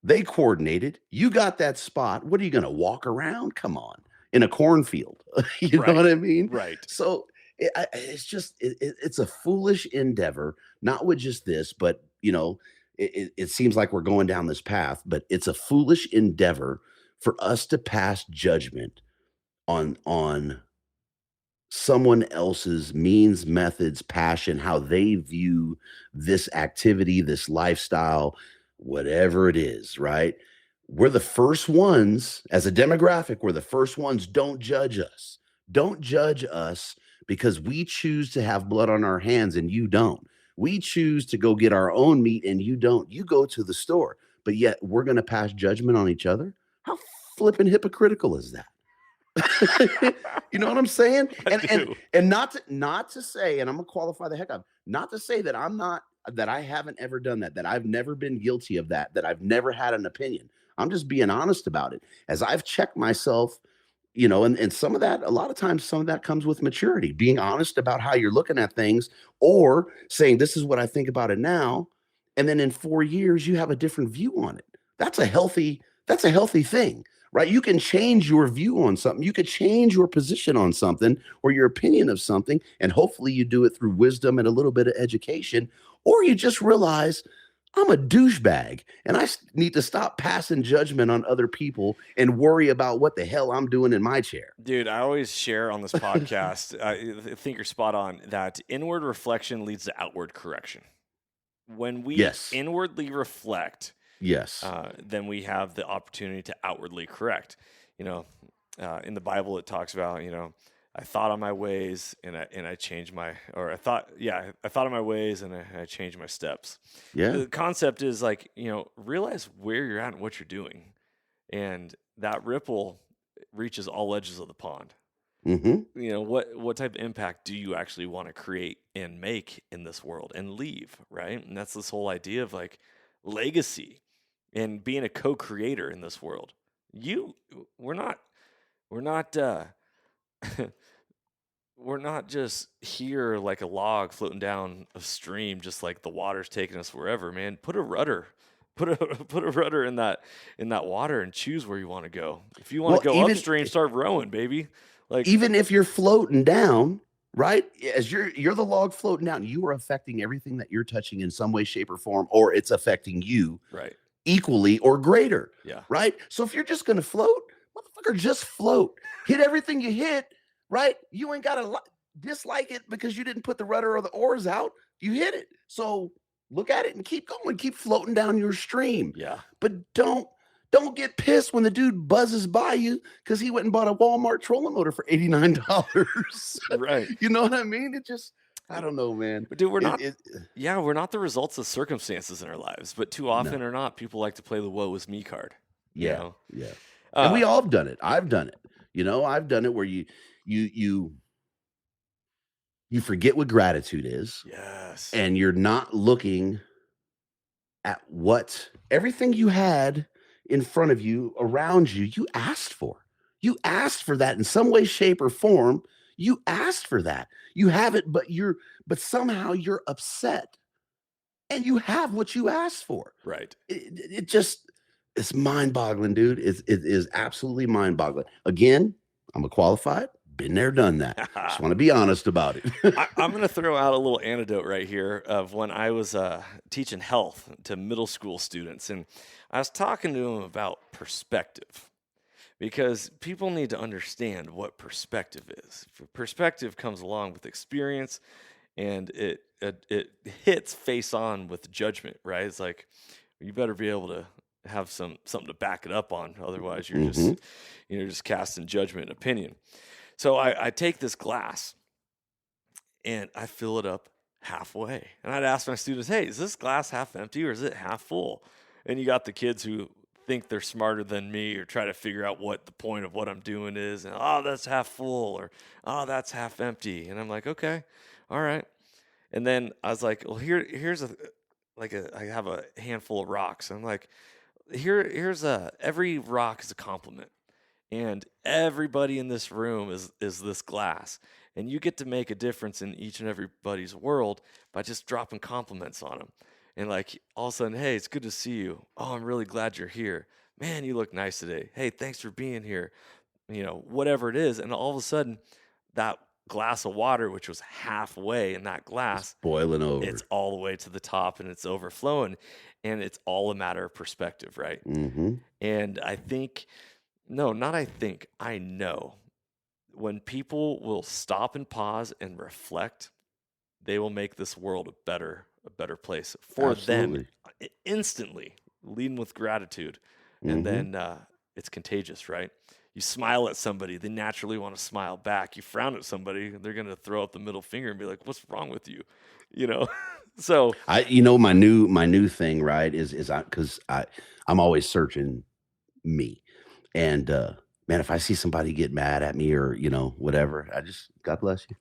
They coordinated. You got that spot. What are you going to walk around? Come on, in a cornfield. You know Right. what I mean? Right. So it's just it's a foolish endeavor. Not with just this, but it seems like we're going down this path. But it's a foolish endeavor for us to pass judgment on someone else's means, methods, passion, how they view this activity, this lifestyle, whatever it is, right? We're the first ones, as a demographic, we're the first ones. Don't judge us. Don't judge us because we choose to have blood on our hands and you don't. We choose to go get our own meat and you don't. You go to the store, but yet we're going to pass judgment on each other. How flippin' hypocritical is that? You know what I'm saying? I And do. and not to say, and I'm gonna qualify the heck out of, not to say that that I haven't ever done that I've never been guilty of that I've never had an opinion. I'm just being honest about it. As I've checked myself, and some of that, a lot of times, some of that comes with maturity, being honest about how you're looking at things, or saying, this is what I think about it now. And then in 4 years, you have a different view on it. That's a healthy thing, right? You can change your view on something. You could change your position on something or your opinion of something. And hopefully you do it through wisdom and a little bit of education, or you just realize I'm a douchebag and need to stop passing judgment on other people and worry about what the hell I'm doing in my chair. Dude, I always share on this podcast, I think you're spot on, that inward reflection leads to outward correction. When we Yes. inwardly reflect, Yes. then we have the opportunity to outwardly correct. You know, in the Bible, it talks about, I thought on my ways and I changed I thought on my ways and I changed my steps. Yeah. The concept is like, realize where you're at and what you're doing. And that ripple reaches all edges of the pond. Hmm. What type of impact do you actually want to create and make in this world and leave, right? And that's this whole idea of like legacy and being a co-creator in this world. We're not we're not we're not just here like a log floating down a stream, just like the water's taking us wherever, man. Put a rudder. Put a rudder in that water and choose where you want to go. If you want Well, to go upstream, start rowing, baby. Like, even if you're floating down, right? As you're the log floating down, you are affecting everything that you're touching in some way, shape, or form, or it's affecting you right. equally or greater. Yeah. Right. So if you're just gonna float, motherfucker, just float. Hit everything you hit, right? You ain't gotta dislike it because you didn't put the rudder or the oars out. You hit it. So look at it and keep going, keep floating down your stream. Yeah. But don't get pissed when the dude buzzes by you because he went and bought a Walmart trolling motor for $89. Right. You know what I mean? It just, I don't know, man. Dude, we're It, not it, we're not the results of circumstances in our lives, but too often no. or not, people like to play the woe is me card. Yeah. Yeah. And we all have done it. I've done it. I've done it where you forget what gratitude is. Yes. And you're not looking at what everything you had in front of you, around you, you asked for. You asked for that in some way, shape, or form. You asked for that. You have it, but somehow you're upset. And you have what you asked for. Right. It just, it's mind-boggling, dude. It is absolutely mind-boggling. Again, I'm a qualified, been there, done that. Just want to be honest about it. I'm going to throw out a little anecdote right here of when I was teaching health to middle school students. And I was talking to them about perspective because people need to understand what perspective is. Perspective comes along with experience and it hits face on with judgment, right? It's like, you better be able to have something to back it up on. Otherwise you're just casting judgment and opinion. So I take this glass and I fill it up halfway. And I'd ask my students, hey, is this glass half empty or is it half full? And you got the kids who think they're smarter than me or try to figure out what the point of what I'm doing is. And, oh, that's half full or, oh, that's half empty. And I'm like, okay, all right. And then I was like, well, here's I have a handful of rocks. I'm like, here's every rock is a compliment. And everybody in this room is this glass. And you get to make a difference in each and everybody's world by just dropping compliments on them. And like all of a sudden, hey, it's good to see you. Oh, I'm really glad you're here. Man, you look nice today. Hey, thanks for being here. Whatever it is. And all of a sudden, that glass of water, which was halfway in that It's glass, boiling it's over. all the way to the top and it's overflowing. And it's all a matter of perspective, right? Mm-hmm. And I think, no, not I think, I know when people will stop and pause and reflect, they will make this world a better place for them Absolutely. instantly, leading with gratitude. And Mm-hmm. then it's contagious, right? You smile at somebody, they naturally want to smile back. You frown at somebody, they're going to throw up the middle finger and be like, "What's wrong with you?" You know. So, My new thing, right, is I'm always searching me. And man, if I see somebody get mad at me or, whatever, I just, God bless you.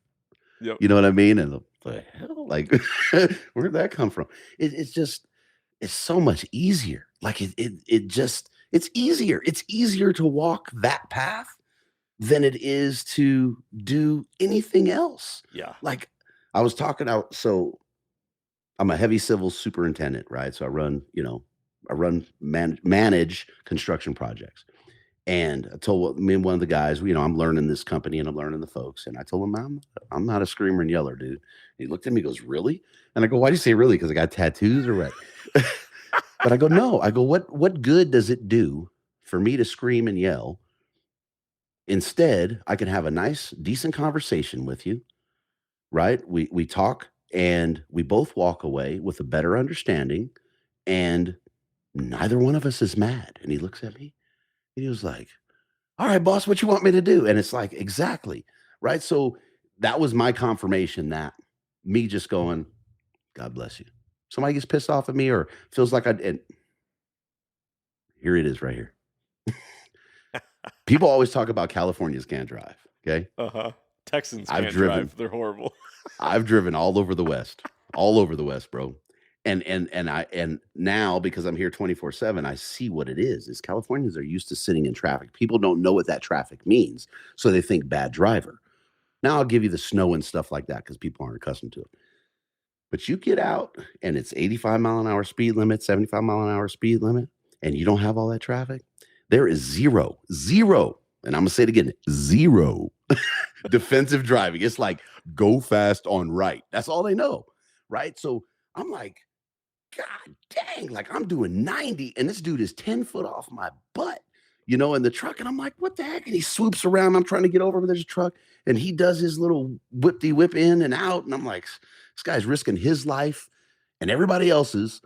yep. You know what I mean? And the hell, like, where'd that come from? It's just, it's so much easier. Like it's easier. It's easier to walk that path than it is to do anything else. Yeah. Like I was talking out, so I'm a heavy civil superintendent, right? So manage construction projects. And I told me and one of the guys, I'm learning this company and I'm learning the folks. And I told him, I'm not a screamer and yeller, dude. And he looked at me, goes, really? And I go, why do you say really? Because I got tattoos or what? But I go, no. I go, what good does it do for me to scream and yell? Instead, I can have a nice, decent conversation with you, right? We talk and we both walk away with a better understanding, and neither one of us is mad. And he looks at me and he was like, all right, boss, what you want me to do? And it's like, exactly. Right. So that was my confirmation that me just going, God bless you. Somebody gets pissed off at me or feels like and here it is right here. People always talk about Californians can't drive. Okay. Uh-huh. Texans I've can't driven, drive. They're horrible. I've driven all over the West, bro. And now because I'm here 24/7, I see what it is Californians are used to sitting in traffic. People don't know what that traffic means. So they think bad driver. Now I'll give you the snow and stuff like that because people aren't accustomed to it. But you get out and it's 85-mile-an-hour speed limit, 75-mile-an-hour speed limit, and you don't have all that traffic. There is zero, and I'm going to say it again, zero defensive driving. It's like go fast on right. That's all they know, right? So I'm like, God dang, like I'm doing 90 and this dude is 10 foot off my butt, in the truck. And I'm like, what the heck? And he swoops around. I'm trying to get over, but there's a truck and he does his little whip in and out. And I'm like, this guy's risking his life and everybody else's,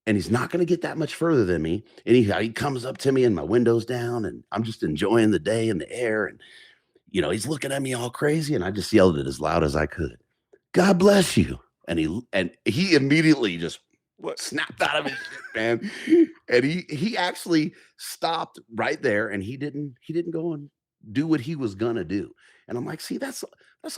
and he's not going to get that much further than me. And he comes up to me and my window's down and I'm just enjoying the day and the air. And, he's looking at me all crazy. And I just yelled it as loud as I could. God bless you. And he immediately just snapped out of his shit, man. And he actually stopped right there and he didn't go and do what he was gonna do. And I'm like, see, that's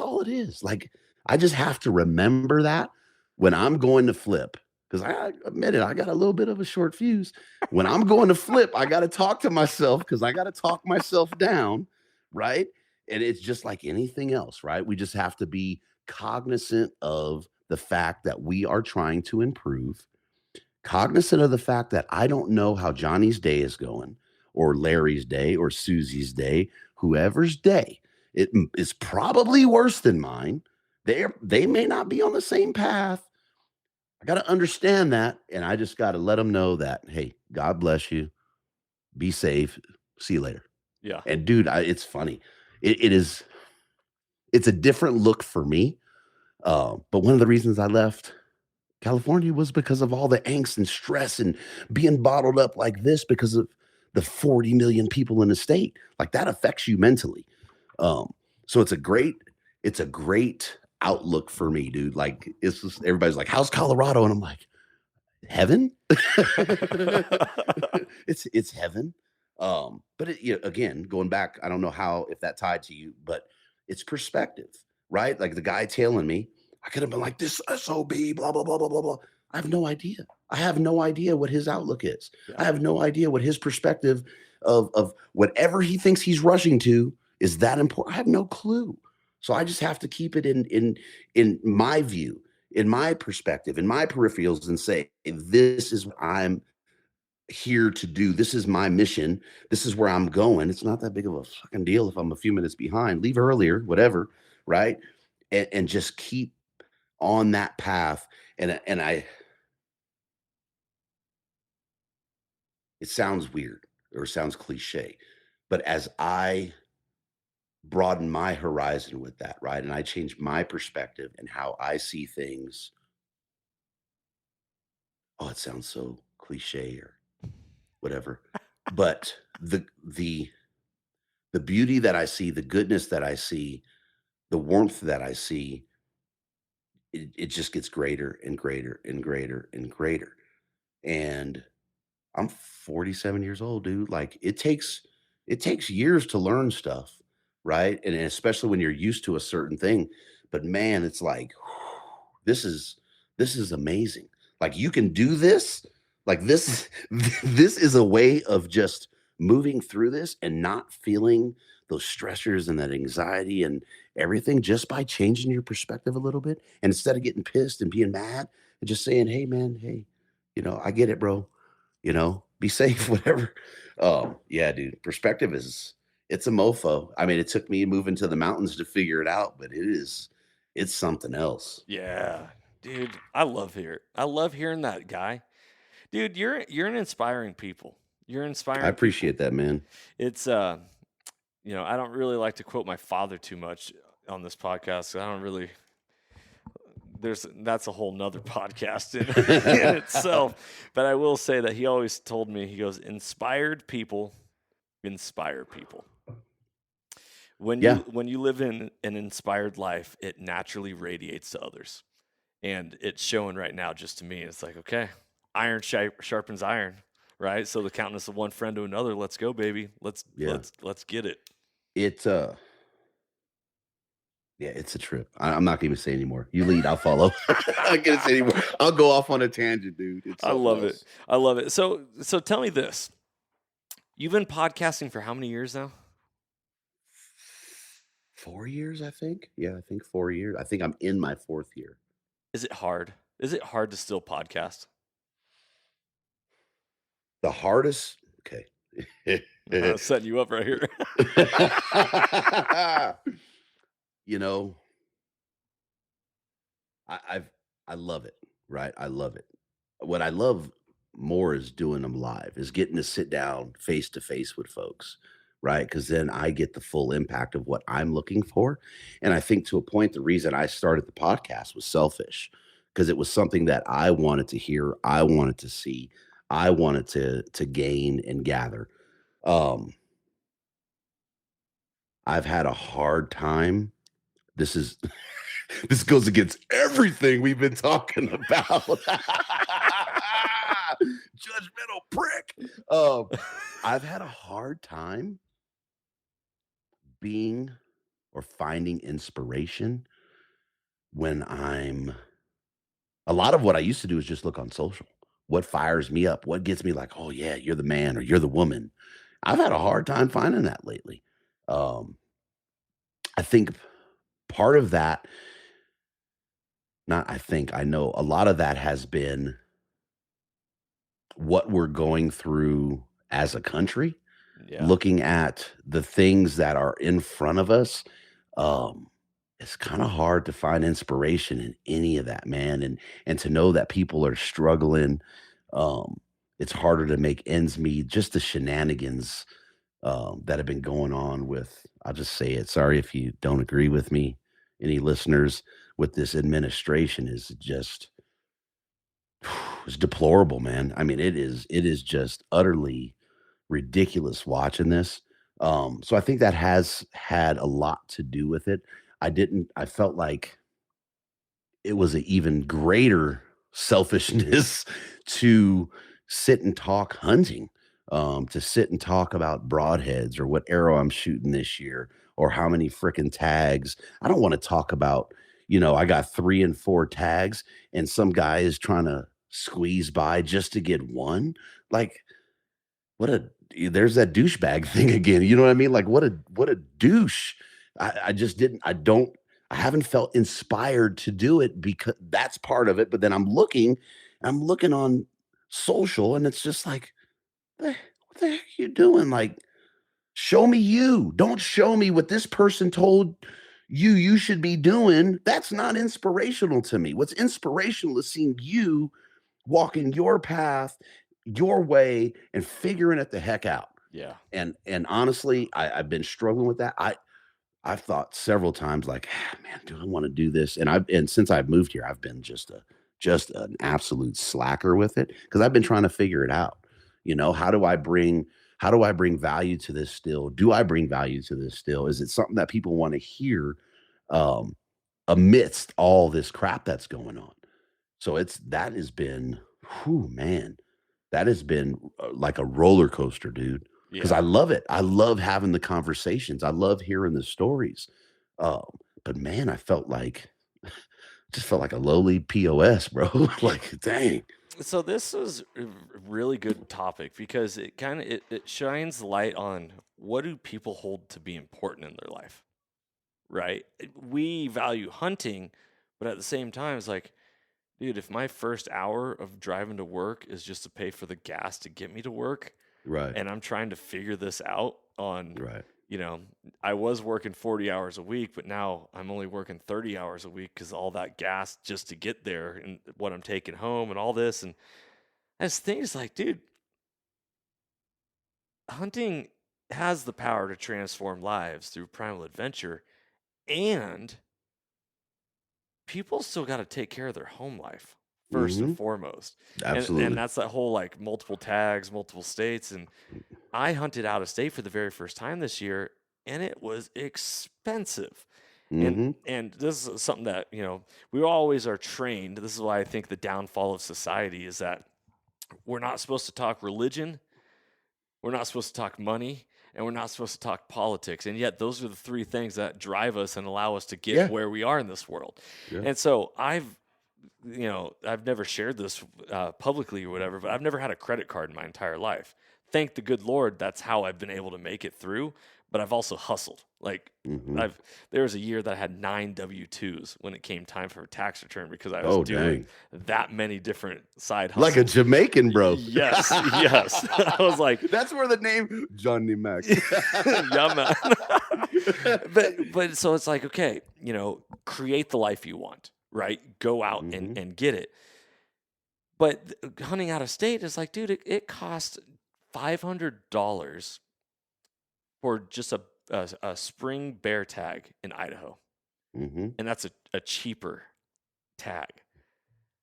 all it is. Like, I just have to remember that when I'm going to flip, because I admit it, I got a little bit of a short fuse. When I'm going to flip, I got to talk to myself because I got to talk myself down, right? And it's just like anything else, right? We just have to be cognizant of the fact that we are trying to improve, cognizant of the fact that I don't know how Johnny's day is going, or Larry's day, or Susie's day, whoever's day. It is probably worse than mine. They may not be on the same path. I got to understand that, and I just got to let them know that, hey, God bless you. Be safe. See you later. Yeah. And dude, it's funny. It's a different look for me. But one of the reasons I left California was because of all the angst and stress and being bottled up like this because of the 40 million people in the state. Like that affects you mentally. So it's a great outlook for me, dude. Like it's just, everybody's like, how's Colorado? And I'm like, heaven. it's heaven. But again, going back, I don't know if that tied to you, but it's perspective, right? Like the guy tailing me, I could have been like, this SOB, blah, blah, blah, blah, blah, blah. I have no idea. I have no idea what his outlook is. Yeah. I have no idea what his perspective of whatever he thinks he's rushing to is that important. I have no clue. So I just have to keep it in my view, in my perspective, in my peripherals, and say, this is what I'm here to do. This is my mission. This is where I'm going. It's not that big of a fucking deal if I'm a few minutes behind. Leave earlier, whatever, right? And just keep on that path. And I it sounds weird or sounds cliche, but as I broaden my horizon with that, right? And I change my perspective and how I see things. Oh, it sounds so cliche or whatever. But the beauty that I see, the goodness that I see, the warmth that I see, it just gets greater and greater and greater and greater. And I'm 47 years old, dude. Like it takes years to learn stuff, right? And especially when you're used to a certain thing. But man, it's like this is this is amazing. Like you can do this. Like this this is a way of just moving through this and not feeling those stressors and that anxiety and everything just by changing your perspective a little bit. And instead of getting pissed and being mad and just saying, "Hey man, hey, I get it, bro. Be safe, whatever." Yeah, dude, perspective it's a mofo. I mean, it took me moving to the mountains to figure it out, but it's something else. Yeah, dude, I love hearing that guy. Dude, you're an inspiring people. You're I inspiring people. appreciate that, man. It's I don't really like to quote my father too much on this podcast. I don't really that's a whole nother podcast in itself. But I will say that he always told me, he goes, inspired people inspire people. When Yeah, you live in an inspired life, it naturally radiates to others. And it's showing right now just to me. It's like, okay, iron sharpens iron, right? So the countenance of one friend to another, let's go, baby. Let's yeah. let's get it. It's yeah, it's a trip. I'm not gonna say anymore. You lead, I'll follow. I'm not gonna say anymore. I'll go off on a tangent, dude. It's I something love it. else. I love it. So tell me this. You've been podcasting for how many years now? 4 years, I think. Yeah, I think 4 years. I think I'm in my fourth year. Is it hard? Is it hard to still podcast? The hardest, okay. I'm setting you up right here. you know, I've I love it, right? I love it. What I love more is doing them live, is getting to sit down face to face with folks, right? Because then I get the full impact of what I'm looking for. And I think to a point, the reason I started the podcast was selfish because it was something that I wanted to hear, I wanted to see, I wanted to gain and gather. Um, I've had a hard time. This is this goes against everything we've been talking about. Judgmental prick. I've had a hard time being or finding inspiration when I'm a lot of what I used to do is just look on social. What fires me up? What gets me like, oh yeah, you're the man or you're the woman. I've had a hard time finding that lately. Um, I think part of that, not I think, I know a lot of that has been what we're going through as a country, Yeah. looking at the things that are in front of us. Um, it's kind of hard to find inspiration in any of that, man. And to know that people are struggling, um, it's harder to make ends meet. Just the shenanigans that have been going on with, I'll just say it. Sorry if you don't agree with me, any listeners, with this administration is just it's deplorable, man. I mean, it is just utterly ridiculous watching this. So I think that has had a lot to do with it. I felt like it was an even greater selfishness to sit and talk hunting, to sit and talk about broadheads or what arrow I'm shooting this year or how many freaking tags. I don't want to talk about, I got 3 and 4 tags and some guy is trying to squeeze by just to get one. Like, what a there's that douchebag thing again. You know what I mean? Like what a douche I just didn't. I haven't felt inspired to do it because that's part of it. But then I'm looking on social, and it's just like, what the heck are you doing? Like, show me you. Don't show me what this person told you should be doing. That's not inspirational to me. What's inspirational is seeing you walking your path, your way, and figuring it the heck out. Yeah. And honestly, I've been struggling with that. I've thought several times, like, "Ah, man, do I want to do this?" And since I've moved here, I've been just an absolute slacker with it because I've been trying to figure it out. How do I bring value to this still? Do I bring value to this still? Is it something that people want to hear um, amidst all this crap that's going on? So that has been, whew, man, that has been like a roller coaster, dude. Because Yeah. I love it. I love having the conversations. I love hearing the stories. Um, but man, just felt like a lowly POS, bro. Like, dang. So this is a really good topic because it kind of it shines light on what do people hold to be important in their life, right? We value hunting, but at the same time, it's like, dude, if my first hour of driving to work is just to pay for the gas to get me to work, Right, and I'm trying to figure this out on, right. you know, I was working 40 hours a week, but now I'm only working 30 hours a week because all that gas just to get there and what I'm taking home and all this. And as things like, dude, hunting has the power to transform lives through primal adventure, and people still got to take care of their home life first and Mhm. foremost. And Absolutely. that's that whole like multiple tags, multiple states. And I hunted out of state for the very first time this year, and it was expensive. And Mhm. and this is something that, we always are trained. This is why I think the downfall of society is that we're not supposed to talk religion, we're not supposed to talk money, and we're not supposed to talk politics. And yet those are the three things that drive us and allow us to get Yeah, where we are in this world. yeah. And so I've never shared this publicly or whatever, but I've never had a credit card in my entire life. Thank the good Lord, that's how I've been able to make it through. But I've also hustled. Like Mhm. I've there was a year that I had 9 W-2s when it came time for a tax return because I was Oh, doing dang. that many different side Like a hustles. Jamaican, bro. Yes, yes. I was like, That's where the name Johnny Mac. yeah, man. But so it's like, okay, create the life you want, right? Go out and Mhm. and get it. But hunting out of state is like, dude, it costs $500 for just a spring bear tag in Idaho, Mhm. and that's a cheaper tag.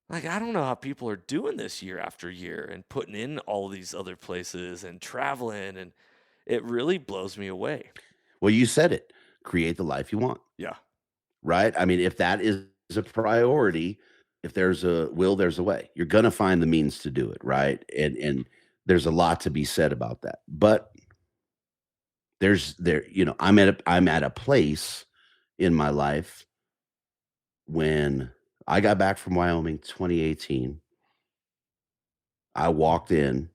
Like, I don't know how people are doing this year after year and putting in all these other places and traveling, and it really blows me away. Well, you said it. Create the life you want, Yeah, right? I mean, if that is a priority, if there's a will, there's a way. You're gonna find the means to do it, right? And there's a lot to be said about that. But I'm at a place in my life when I got back from Wyoming 2018. I walked in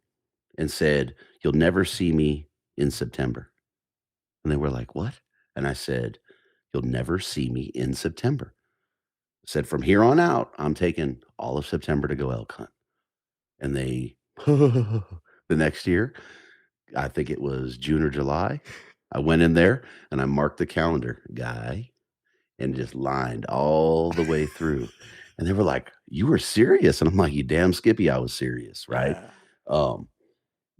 and said, "You'll never see me in September." And they were like, "What?" And I said, "You'll never see me in September." I said, "From here on out, I'm taking all of September to go elk hunt." And they the next year, I think it was June or July, I went in there and I marked the calendar, guy, and just lined all the way through. And they were like, "You were serious?" And I'm like, "You damn Skippy, I was serious, right?" yeah, Um,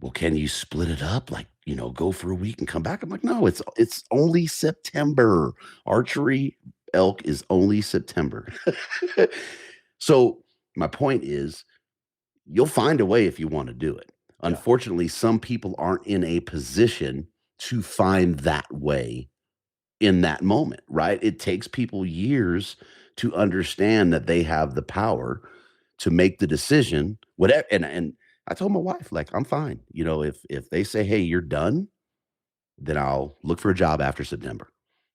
"Well, can you split it up? Like, go for a week and come back?" I'm like, "No, it's only September. Archery elk is only September." So, my point is, you'll find a way if you wanna do it. yeah, Unfortunately, some people aren't in a position to find that way in that moment, right? It takes people years to understand that they have the power to make the decision, whatever. And I told my wife, like, I'm fine. If they say, "Hey, you're done," then I'll look for a job after September.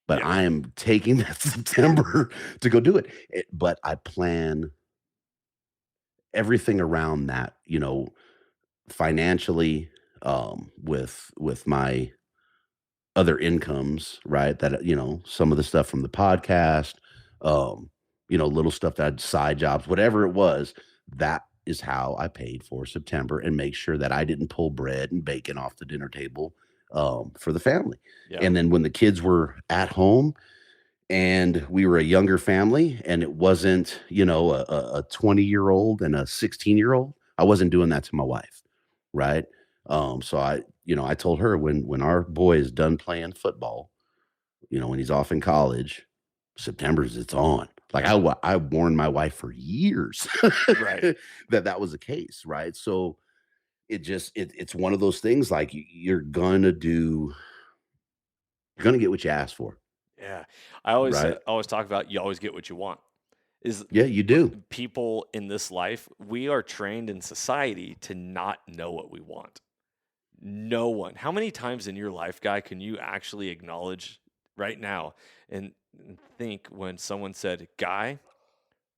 But yeah, I am taking that September to go do it. But I plan everything around that, financially, with my other incomes, right? That, some of the stuff from the podcast, um, little stuff that side jobs, whatever it was, that is how I paid for September and make sure that I didn't pull bread and bacon off the dinner table for the family. Yeah. And then when the kids were at home and we were a younger family and it wasn't, a 20-year-old and a 16-year-old, I wasn't doing that to my wife. Right. So I told her when our boy is done playing football, when he's off in college, September's it's on. Like I warned my wife for years Right. that was the case. Right. So it's one of those things like you're gonna get what you ask for. Yeah. I always Right. always talk about you always get what you want. Is Yeah, you do. people in this life, we are trained in society to not know what we want. No one. How many times in your life, guy, can you actually acknowledge right now and think when someone said, "Guy,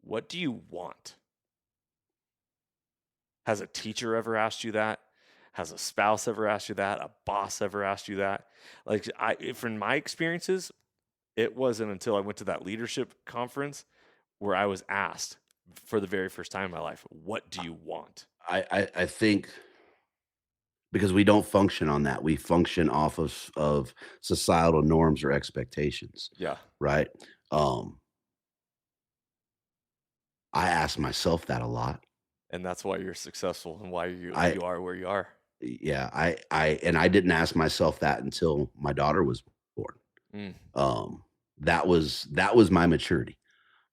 what do you want?" Has a teacher ever asked you that? Has a spouse ever asked you that? A boss ever asked you that? Like from my experiences, it wasn't until I went to that leadership conference where I was asked for the very first time in my life, "What do you want?" I think because we don't function on that. We function off of societal norms or expectations, Yeah. right? Um, I ask myself that a lot. And that's why you're successful and why you I you are where you are. Yeah, I didn't ask myself that until my daughter was born. Mm. Um, that was my maturity,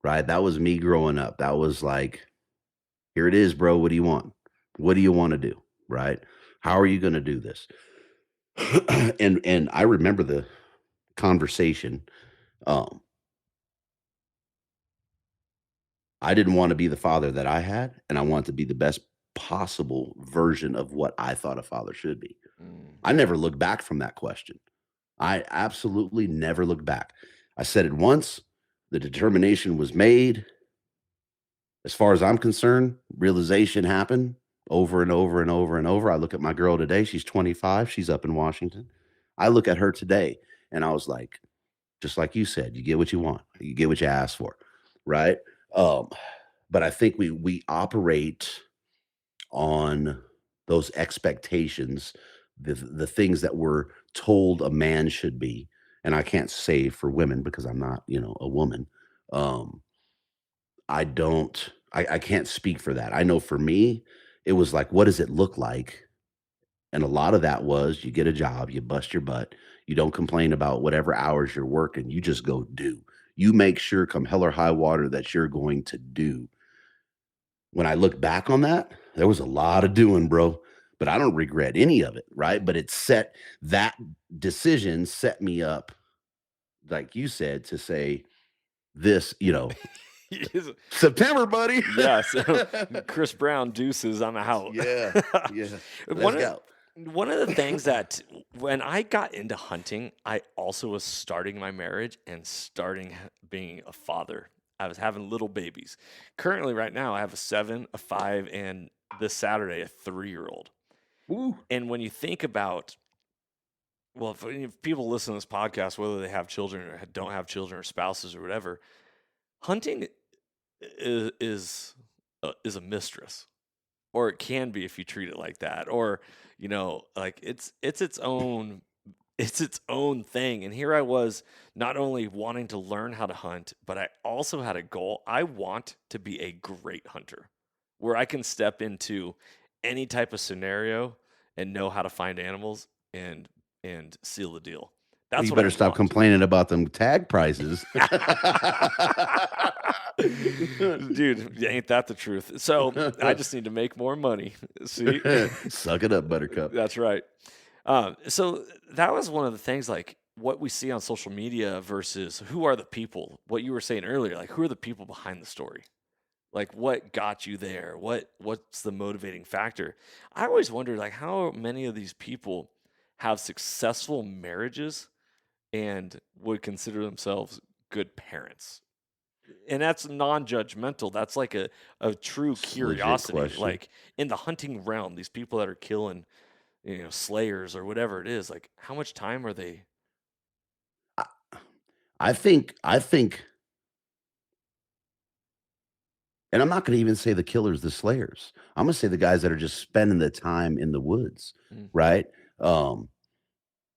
right? That was me growing up. That was like, here it is, bro. What do you want? What do you want to do? Right? How are you going to do this? And I remember the conversation. Um, I didn't want to be the father that I had, and I wanted to be the best possible version of what I thought a father should be. Mm. I never looked back from that question. I absolutely never looked back. I said it once, the determination was made. As far as I'm concerned, realization happened over and over and over and over. I look at my girl today, she's 25, she's up in Washington. I look at her today and I was like, just like you said, you get what you want. You get what you ask for, right? Um, but I think we operate on those expectations, the things that we're told a man should be. And I can't say for women because I'm not, a woman. Um, I can't speak for that. I know for me, it was like, what does it look like? And a lot of that was you get a job, you bust your butt, you don't complain about whatever hours you're working, you just go do. You make sure come hell or high water that you're going to do. When I look back on that, there was a lot of doing, bro, but I don't regret any of it, right? But that decision set me up, like you said, to say this, September, buddy. Yeah, so Chris Brown deuces, I'm out. Yeah, yeah. Let's One of go. one of the things that when I got into hunting, I also was starting my marriage and starting being a father. I was having little babies. Currently, right now, I have a 7, a 5, and this Saturday, a 3-year-old. Woo. And when you think about, well, if people listen to this podcast, whether they have children or don't have children or spouses or whatever, hunting is a mistress, or it can be if you treat it like that, or like it's its own thing. And here I was, not only wanting to learn how to hunt, but I also had a goal. I want to be a great hunter, where I can step into any type of scenario and know how to find animals and seal the deal. Well, That's you what I better stop want. complaining about them tag prices. Dude, ain't that the truth? So I just need to make more money. See, Suck it up, Buttercup. that's right. So that was one of the things, like what we see on social media versus who are the people. What you were saying earlier, like who are the people behind the story? Like what got you there? What's the motivating factor? I always wondered, like how many of these people have successful marriages and would consider themselves good parents. And that's non-judgmental. That's like a true It's a legit curiosity. question. Like in the hunting realm, these people that are killing, slayers or whatever it is, like how much time are they I think, and I'm not going to even say the killers, the slayers. I'm going to say the guys that are just spending the time in the woods, Mm. right? Um,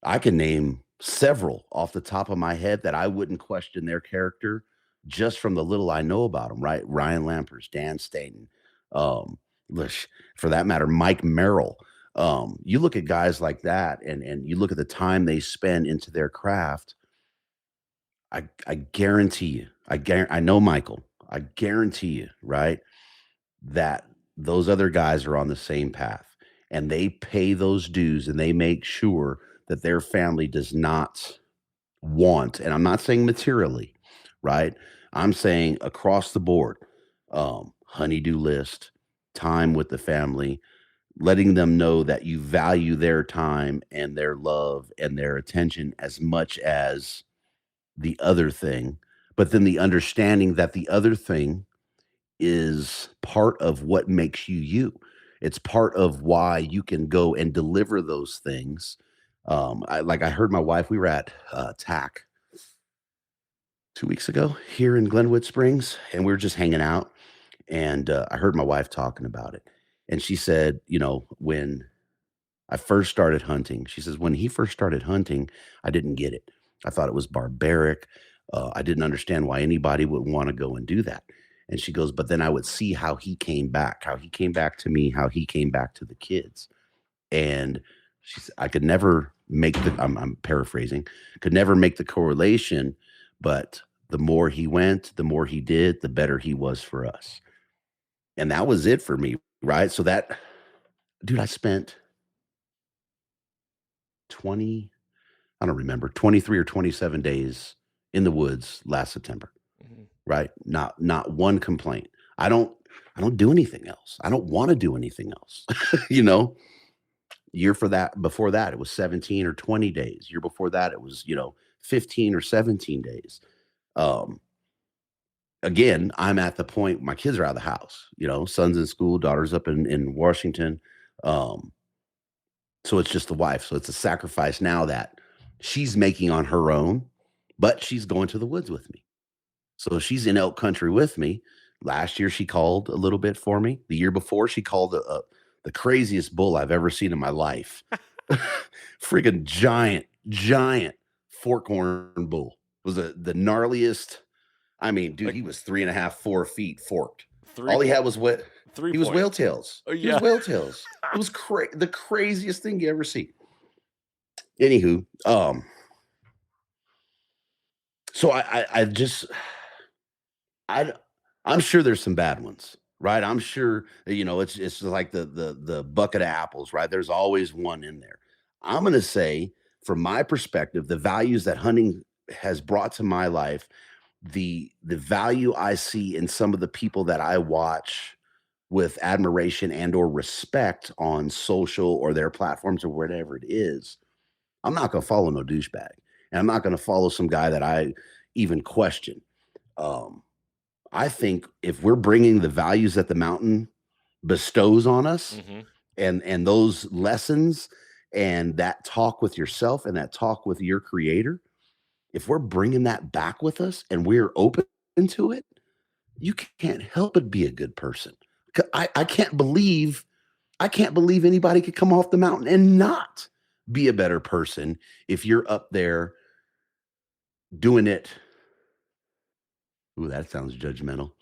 I can name several off the top of my head that I wouldn't question their character just from the little I know about them, right? Ryan Lampers, Dan Staten, um, lish, for that matter, Mike Merrill. You look at guys like that, and you look at the time they spend into their craft. I guarantee you, I know Michael. I guarantee you, right, that those other guys are on the same path, and they pay those dues, and they make sure that their family does not want, and I'm not saying materially, right? I'm saying across the board, honeydew list, time with the family, letting them know that you value their time and their love and their attention as much as the other thing, but then the understanding that the other thing is part of what makes you you. It's part of why you can go and deliver those things. I heard my wife, we were at TAC 2 weeks ago here in Glenwood Springs, and we were just hanging out. And I heard my wife talking about it. And she said, when I first started hunting, she says, when he first started hunting, I didn't get it. I thought it was barbaric. I didn't understand why anybody would want to go and do that. And she goes, but then I would see how he came back to me, how he came back to the kids. And she said, I could never make I'm paraphrasing, could never make the correlation, but the more he went, the more he did, the better he was for us. And that was it for me, right? So that, dude, I spent 20, I don't remember, 23 or 27 days in the woods last September, Mhm. right? Not one complaint. I don't I don't do anything else. I don't want to do anything else. you know, Year for that before that it was 17 or 20 days. Year before that it was, 15 or 17 days. Um Again, I'm at the point my kids are out of the house, son's in school, daughter's up in Washington. Um So it's just the wife. So it's a sacrifice now that she's making on her own, but she's going to the woods with me. So she's in elk country with me. Last year she called a little bit for me. The year before she called the craziest bull I've ever seen in my life. Freaking giant forkhorn bull. Was the gnarliest. I mean, dude, Like he was 3.5, 4 feet forked. three All he point had was what three he was point. whale tails. Oh He was yeah. whale tails. It was the craziest thing you ever see. Anywho, so I just I I'm sure there's some bad ones, right? I'm sure it's like the bucket of apples, right? There's always one in there. I'm gonna say, from my perspective, the values that hunting has brought to my life, the value I see in some of the people that I watch with admiration and or respect on social or their platforms or whatever it is. I'm not gonna follow no douchebag, and I'm not gonna follow some guy that I even question. Um, I think if we're bringing the values that the mountain bestows on us, Hmm. and those lessons and that talk with yourself and that talk with your creator, if we're bringing that back with us and we're open to it, you can't help but be a good person. I can't believe anybody could come off the mountain and not be a better person if you're up there doing it. Ooh, that sounds judgmental.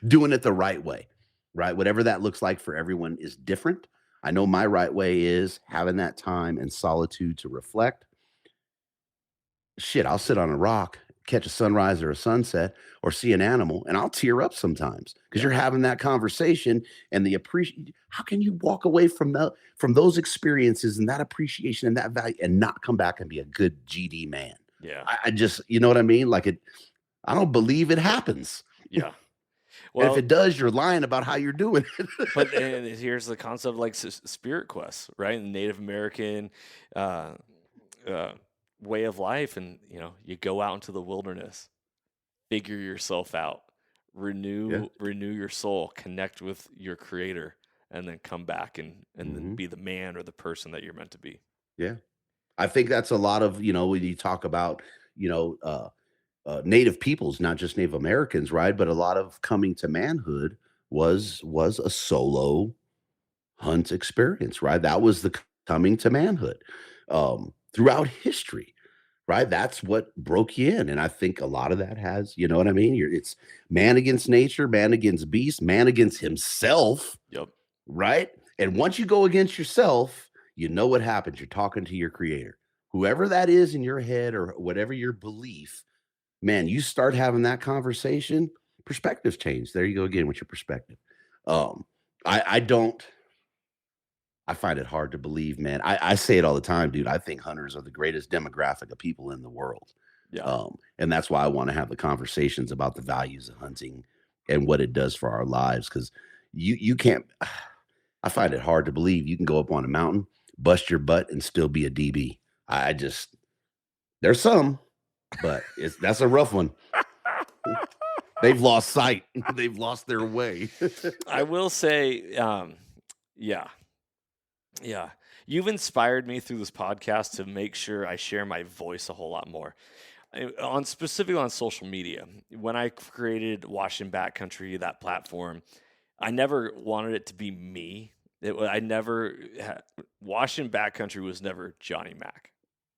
Doing it the right way, right? Whatever that looks like for everyone is different. I know my right way is having that time and solitude to reflect. Shit, I'll sit on a rock, catch a sunrise or a sunset, or see an animal, and I'll tear up sometimes because Yeah. you're having that conversation and the appreciation. How can you walk away from those experiences and that appreciation and that value and not come back and be a good GD man? Yeah. I just, you know what I mean? Like it, I don't believe it happens. Yeah. And if Well, it does, you're lying about how you're doing but it. and here's the concept of like spirit quests, right? Native American uh, uh, way of life, and you go out into the wilderness, figure yourself out, Yeah. renew your soul, connect with your creator, and then come back and then Mhm. be the man or the person that you're meant to be. Yeah. I think that's a lot of, when you talk about, you know, uh, Native peoples, not just Native Americans, right? But a lot of coming to manhood was a solo hunt experience, right? That was the coming to manhood throughout history, right? That's what broke you in, and I think a lot of that has, you know what I mean? It's man against nature, man against beast, man against himself, Yep. right? And once you go against yourself, you know what happens. You're talking to your creator, whoever that is in your head or whatever your belief. Man, you start having that conversation, perspectives change. There you go again with your perspective. Um, I don't. I find it hard to believe, man. I say it all the time, dude. I think hunters are the greatest demographic of people in the world. Yeah. And that's why I want to have the conversations about the values of hunting and what it does for our lives. Because you can't. I find it hard to believe you can go up on a mountain, bust your butt, and still be a DB. I just there's some, but that's a rough one. They've lost sight. They've lost their way. I will say, yeah. Yeah. You've inspired me through this podcast to make sure I share my voice a whole lot more. Specifically on social media. When I created Washington Backcountry, that platform, I never wanted it to be me. Washington Backcountry was never Johnny Mac.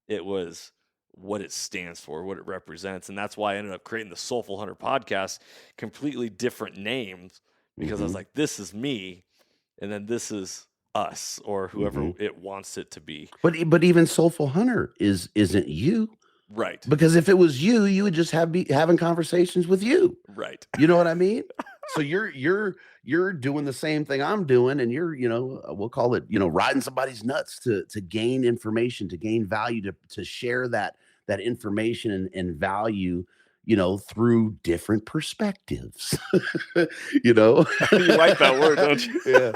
It was what it stands for, what it represents. And that's why I ended up creating the Soulful Hunter podcast, completely different names, because I was like, this is me. And then this is us, or whoever it wants it to be. But even Soulful Hunter isn't you. Right. Because if it was you, you would just be having conversations with you. Right. You know what I mean? So you're doing the same thing I'm doing, and you're, we'll call it, riding somebody's nuts to gain information, to gain value, to share that information and value, through different perspectives. You like that word, don't you? Yeah.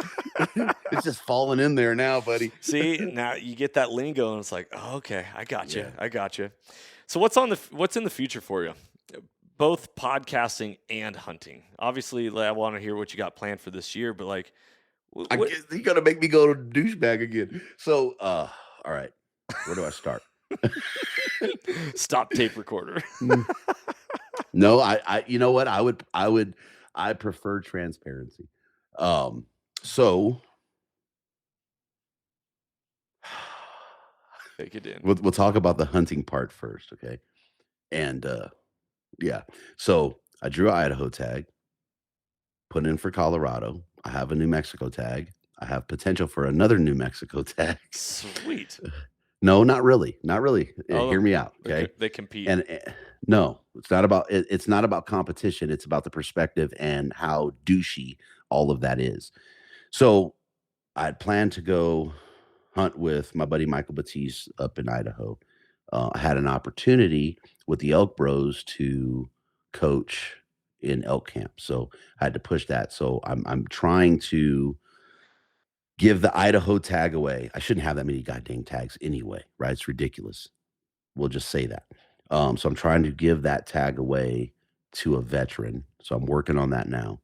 It's just falling in there now, buddy. See, now you get that lingo, and it's like, oh, okay, I got you. Yeah. I got you. So what's in the future for you? Both podcasting and hunting. Obviously, I want to hear what you got planned for this year, but like, you gotta make me go to douchebag again. So, all right, where do I start? Stop tape recorder. No, I you know what? I prefer transparency. So take it in. We'll talk about the hunting part first, okay? And yeah. So I drew an Idaho tag, put in for Colorado. I have a New Mexico tag. I have potential for another New Mexico tag. Sweet. No, not really. Not really. Oh, hear me out. Okay. They compete. And no, it's not about it's not about competition. It's about the perspective and how douchey all of that is. So I had planned to go hunt with my buddy Michael Batiste up in Idaho. I had an opportunity with the Elk Bros to coach in elk camp. So I had to push that. So I'm trying to give the Idaho tag away. I shouldn't have that many goddamn tags anyway, right? It's ridiculous. We'll just say that. So I'm trying to give that tag away to a veteran. So I'm working on that now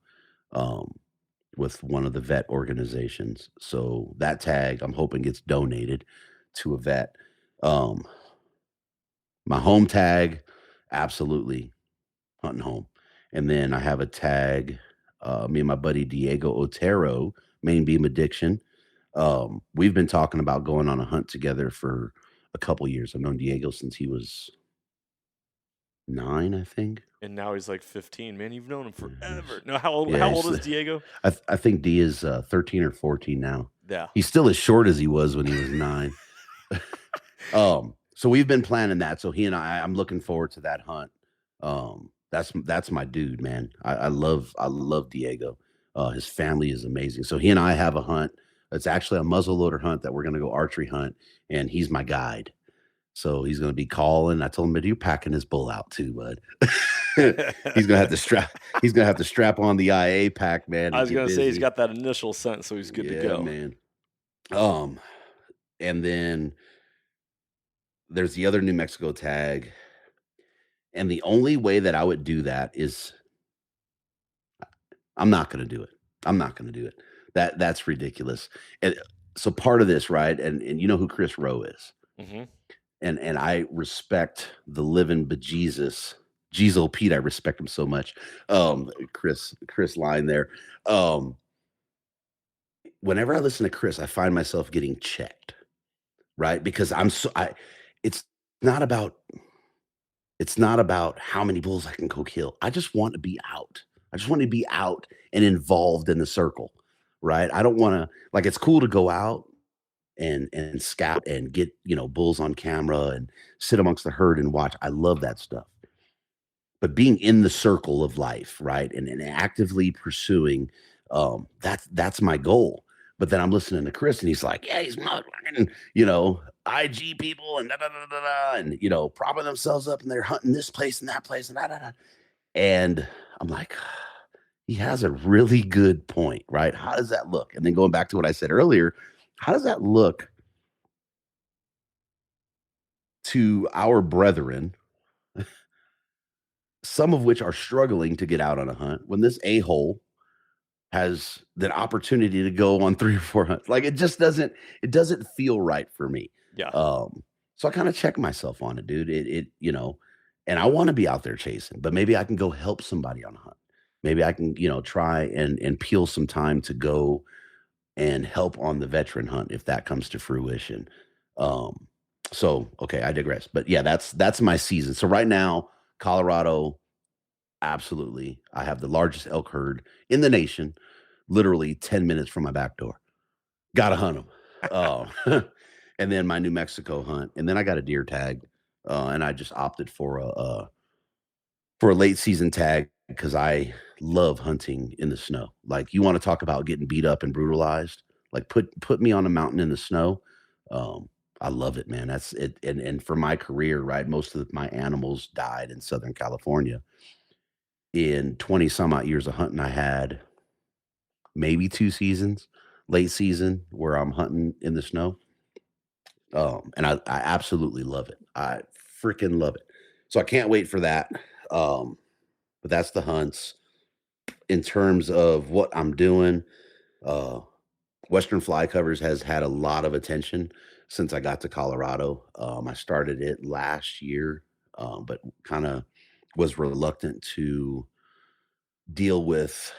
with one of the vet organizations. So that tag, I'm hoping gets donated to a vet. My home tag, absolutely hunting home. And then I have a tag, me and my buddy Diego Otero, Main Beam Addiction. We've been talking about going on a hunt together for a couple years. I've known Diego since he was 9, I think. And now he's like 15. Man, you've known him forever. No, how old is Diego? I think D is 13 or 14 now. Yeah. He's still as short as he was when he was 9. So we've been planning that. So he and I'm looking forward to that hunt. That's my dude, man. I love Diego. His family is amazing. So he and I have a hunt. It's actually a muzzleloader hunt that we're going to go archery hunt, and he's my guide. So he's going to be calling. I told him, but you're packing his bull out too, bud. He's going to have to strap on the IA pack, man. I was going to say he's got that initial scent, so he's good to go, man. And then there's the other New Mexico tag. And the only way that I would do that is I'm not going to do it. I'm not going to do it. That's ridiculous. And so part of this, right? And you know who Chris Rowe is. Mm-hmm. And I respect the living bejesus Geez, old Pete, I respect him so much. Chris line there. Um, Whenever I listen to Chris, I find myself getting checked, right? Because it's not about it's not about how many bulls I can go kill. I just want to be out. I just want to be out and involved in the circle, right? I don't want to like it's cool to go out and scout and get, bulls on camera and sit amongst the herd and watch. I love that stuff. But being in the circle of life, right? And actively pursuing that's my goal. But then I'm listening to Chris and he's like, yeah, he's not IG people and da da da da da and propping themselves up and they're hunting this place and that place and da da da. And I'm like, he has a really good point, right? How does that look? And then going back to what I said earlier, how does that look to our brethren, some of which are struggling to get out on a hunt when this a-hole has the opportunity to go on 3 or 4 hunts? Like it doesn't feel right for me. Yeah. So I kind of check myself on it, dude. And I want to be out there chasing, but maybe I can go help somebody on a hunt. Maybe I can, try and peel some time to go and help on the veteran hunt if that comes to fruition. Um, so okay, I digress. But yeah, that's my season. So right now, Colorado, absolutely. I have the largest elk herd in the nation, literally 10 minutes from my back door. Gotta hunt them. And then my New Mexico hunt, and then I got a deer tag, and I just opted for a late season tag because I love hunting in the snow. Like you want to talk about getting beat up and brutalized, like put me on a mountain in the snow. Um, I love it, man. That's it. And for my career, right, most of my animals died in Southern California. In 20 some odd years of hunting, I had maybe 2 seasons, late season, where I'm hunting in the snow. And I absolutely love it. I freaking love it. So I can't wait for that. But that's the hunts. In terms of what I'm doing, uh, Western Fly Covers has had a lot of attention since I got to Colorado. I started it last year, but kind of was reluctant to deal with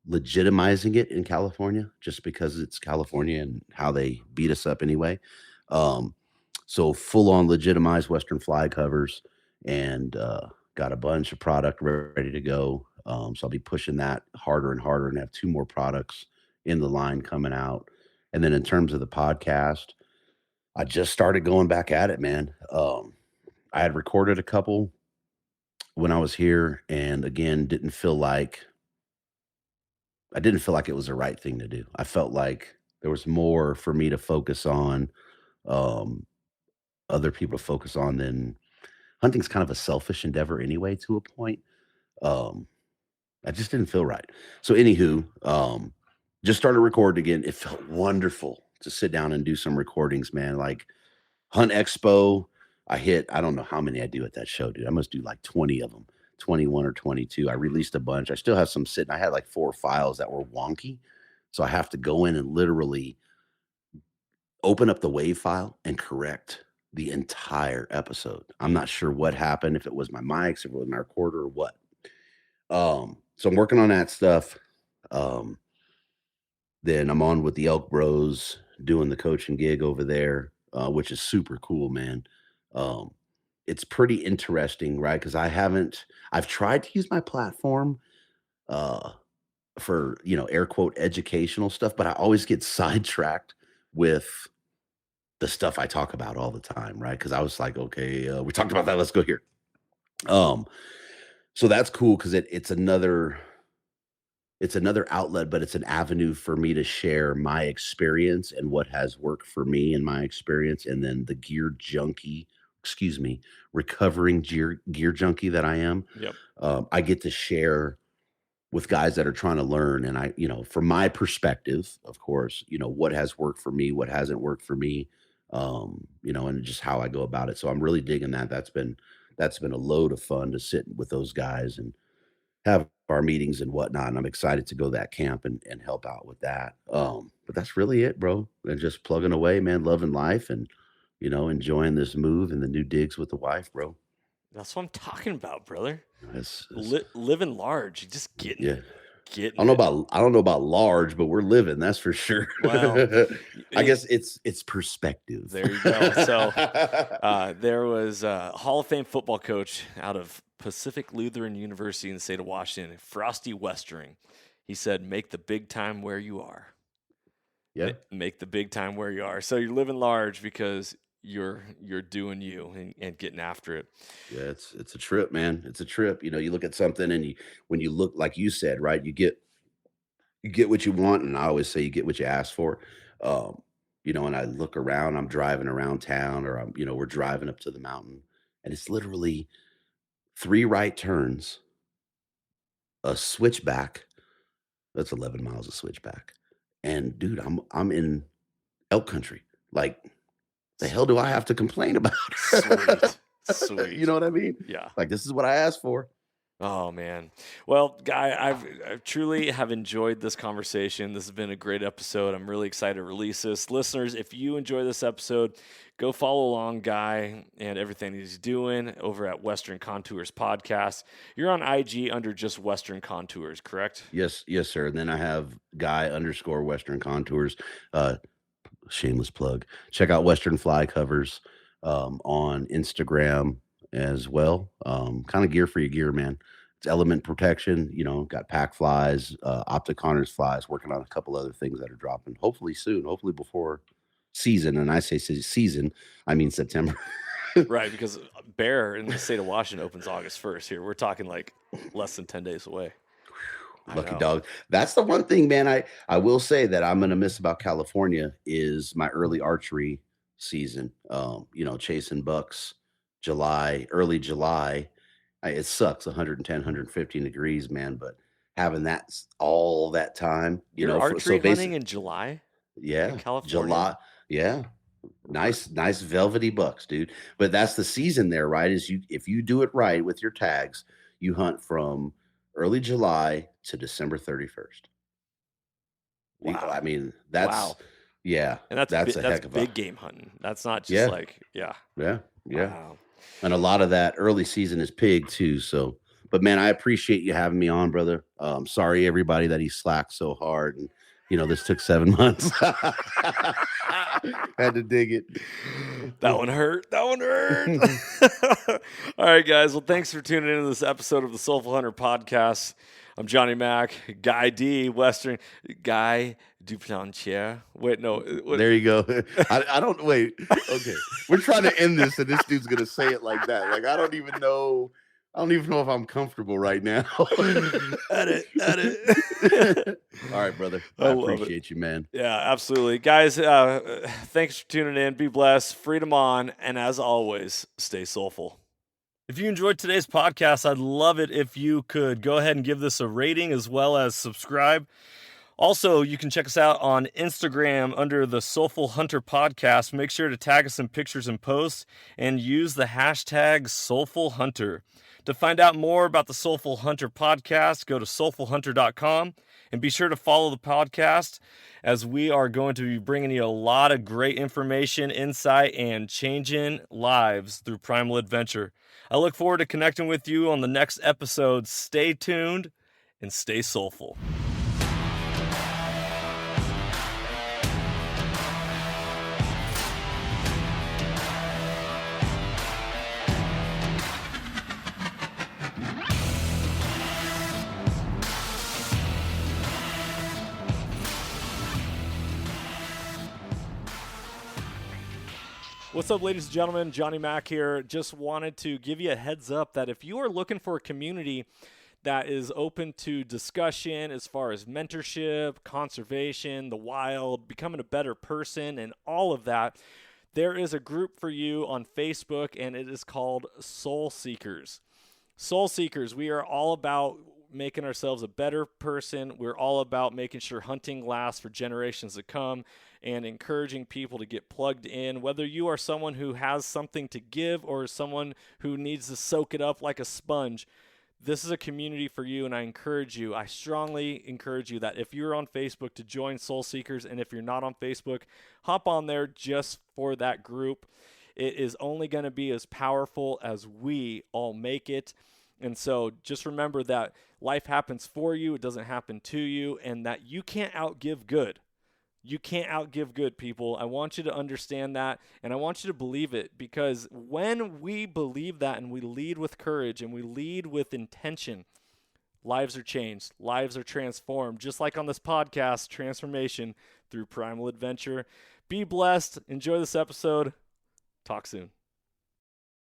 legitimizing it in California just because it's California and how they beat us up anyway. Um, so full on legitimized Western Fly Covers and got a bunch of product ready to go. So I'll be pushing that harder and harder and have 2 more products in the line coming out. And then in terms of the podcast, I just started going back at it, man. I had recorded a couple when I was here, and again, didn't feel like it was the right thing to do. I felt like there was more for me to focus on, um, other people to focus on than hunting's kind of a selfish endeavor anyway to a point. Um, I just didn't feel right. So anywho, just started recording again. It felt wonderful to sit down and do some recordings, man. Like Hunt Expo, I don't know how many I do at that show, dude. I must do like 20 of them, 21 or 22. I released a bunch. I still have some sitting. I had like 4 files that were wonky. So I have to go in and literally open up the WAV file and correct the entire episode. I'm not sure what happened, if it was my mics, if it was my recorder or what. So I'm working on that stuff. Um, then I'm on with the Elk Bros doing the coaching gig over there, which is super cool, man. Um, it's pretty interesting, right? Because I've tried to use my platform uh, for, air quote, educational stuff, but I always get sidetracked with the stuff I talk about all the time, right? Because I was like, okay, we talked about that. Let's go here. Um, so that's cool because it's another outlet, but it's an avenue for me to share my experience and what has worked for me and my experience. And then the recovering gear junkie that I am. Yep. I get to share with guys that are trying to learn. And from my perspective, of course, what has worked for me, what hasn't worked for me, and just how I go about it. So I'm really digging that. That's been a load of fun to sit with those guys and have our meetings and whatnot. And I'm excited to go to that camp and help out with that. But that's really it, bro. And just plugging away, man, loving life and, enjoying this move and the new digs with the wife, bro. That's what I'm talking about, brother. It's Living large, just yeah. getting it. I don't know about large, but we're living, that's for sure. Well, I guess it's perspective. there you go. So there was a Hall of Fame football coach out of Pacific Lutheran University in the state of Washington, Frosty Westering. He said, "Make the big time where you are. Yeah. Make the big time where you are." So you're living large because you're doing you and getting after it. Yeah, it's a trip, man. It's a trip. You look at something and when you look like you said, right, you get what you want, and I always say you get what you ask for. Um, and I look around, I'm driving around town, or we're driving up to the mountain, and it's literally three right turns, a switchback. That's 11 miles of switchback. And dude, I'm in elk country. Like, the hell do I have to complain about? Sweet. You know what I mean? Yeah. Like, this is what I asked for. Oh man. Well, Guy, I truly have enjoyed this conversation. This has been a great episode. I'm really excited to release this. Listeners, if you enjoy this episode, go follow along Guy and everything he's doing over at Western Contours Podcast. You're on IG under just Western Contours, correct? Yes, sir. And then I have Guy_Western Contours. Shameless plug. Check out Western Fly Covers on Instagram as well. Kind of gear for your gear, man. It's element protection, got pack flies, optic Connors flies, working on a couple other things that are dropping hopefully soon, hopefully before season. And I say season, I mean September. Right, because Bear in the state of Washington opens August 1st here. We're talking like less than 10 days away. Lucky dog. That's the one thing, man, I will say that I'm going to miss about California is my early archery season. Chasing bucks, early July. It sucks, 110, 115 degrees, man, but having that all that time, You're archery hunting in July? Yeah, in California? July. Yeah. Nice velvety bucks, dude. But that's the season there, right? If you do it right with your tags, you hunt from early July to December 31st. Wow. I mean, that's yeah. And that's a heck of big game hunting. That's not just Yeah. Wow. And a lot of that early season is pig too. So, but man, I appreciate you having me on, brother. Sorry everybody that he slacked so hard, and this took 7 months. Had to dig it. That one hurt. All right, guys. Well, thanks for tuning into this episode of the Soulful Hunter Podcast. I'm Johnny Mac, Guy D, Western, Guy Duplantier. Wait, no. There you go. I don't, wait. Okay. We're trying to end this, and this dude's going to say it like that. Like, I don't even know if I'm comfortable right now. Edit. All right, brother. I appreciate you, man. Yeah, absolutely. Guys, thanks for tuning in. Be blessed. Freedom on. And as always, stay soulful. If you enjoyed today's podcast, I'd love it if you could go ahead and give this a rating as well as subscribe. Also, you can check us out on Instagram under the Soulful Hunter Podcast. Make sure to tag us in pictures and posts and use the hashtag Soulful Hunter. To find out more about the Soulful Hunter Podcast, go to soulfulhunter.com and be sure to follow the podcast as we are going to be bringing you a lot of great information, insight, and changing lives through primal adventure. I look forward to connecting with you on the next episode. Stay tuned and stay soulful. What's up, ladies and gentlemen? Johnny Mac here. Just wanted to give you a heads up that if you are looking for a community that is open to discussion as far as mentorship, conservation, the wild, becoming a better person, and all of that, there is a group for you on Facebook, and it is called Soul Seekers. Soul Seekers, we are all about making ourselves a better person. We're all about making sure hunting lasts for generations to come and encouraging people to get plugged in. Whether you are someone who has something to give or someone who needs to soak it up like a sponge, this is a community for you, and I strongly encourage you that if you're on Facebook to join Soul Seekers, and if you're not on Facebook, hop on there just for that group. it is only going to be as powerful as we all make it. And so just remember that life happens for you, it doesn't happen to you, and that you can't outgive good. You can't outgive good, people. I want you to understand that, and I want you to believe it, because when we believe that and we lead with courage and we lead with intention, lives are changed, lives are transformed, just like on this podcast, transformation through primal adventure. Be blessed. Enjoy this episode. Talk soon.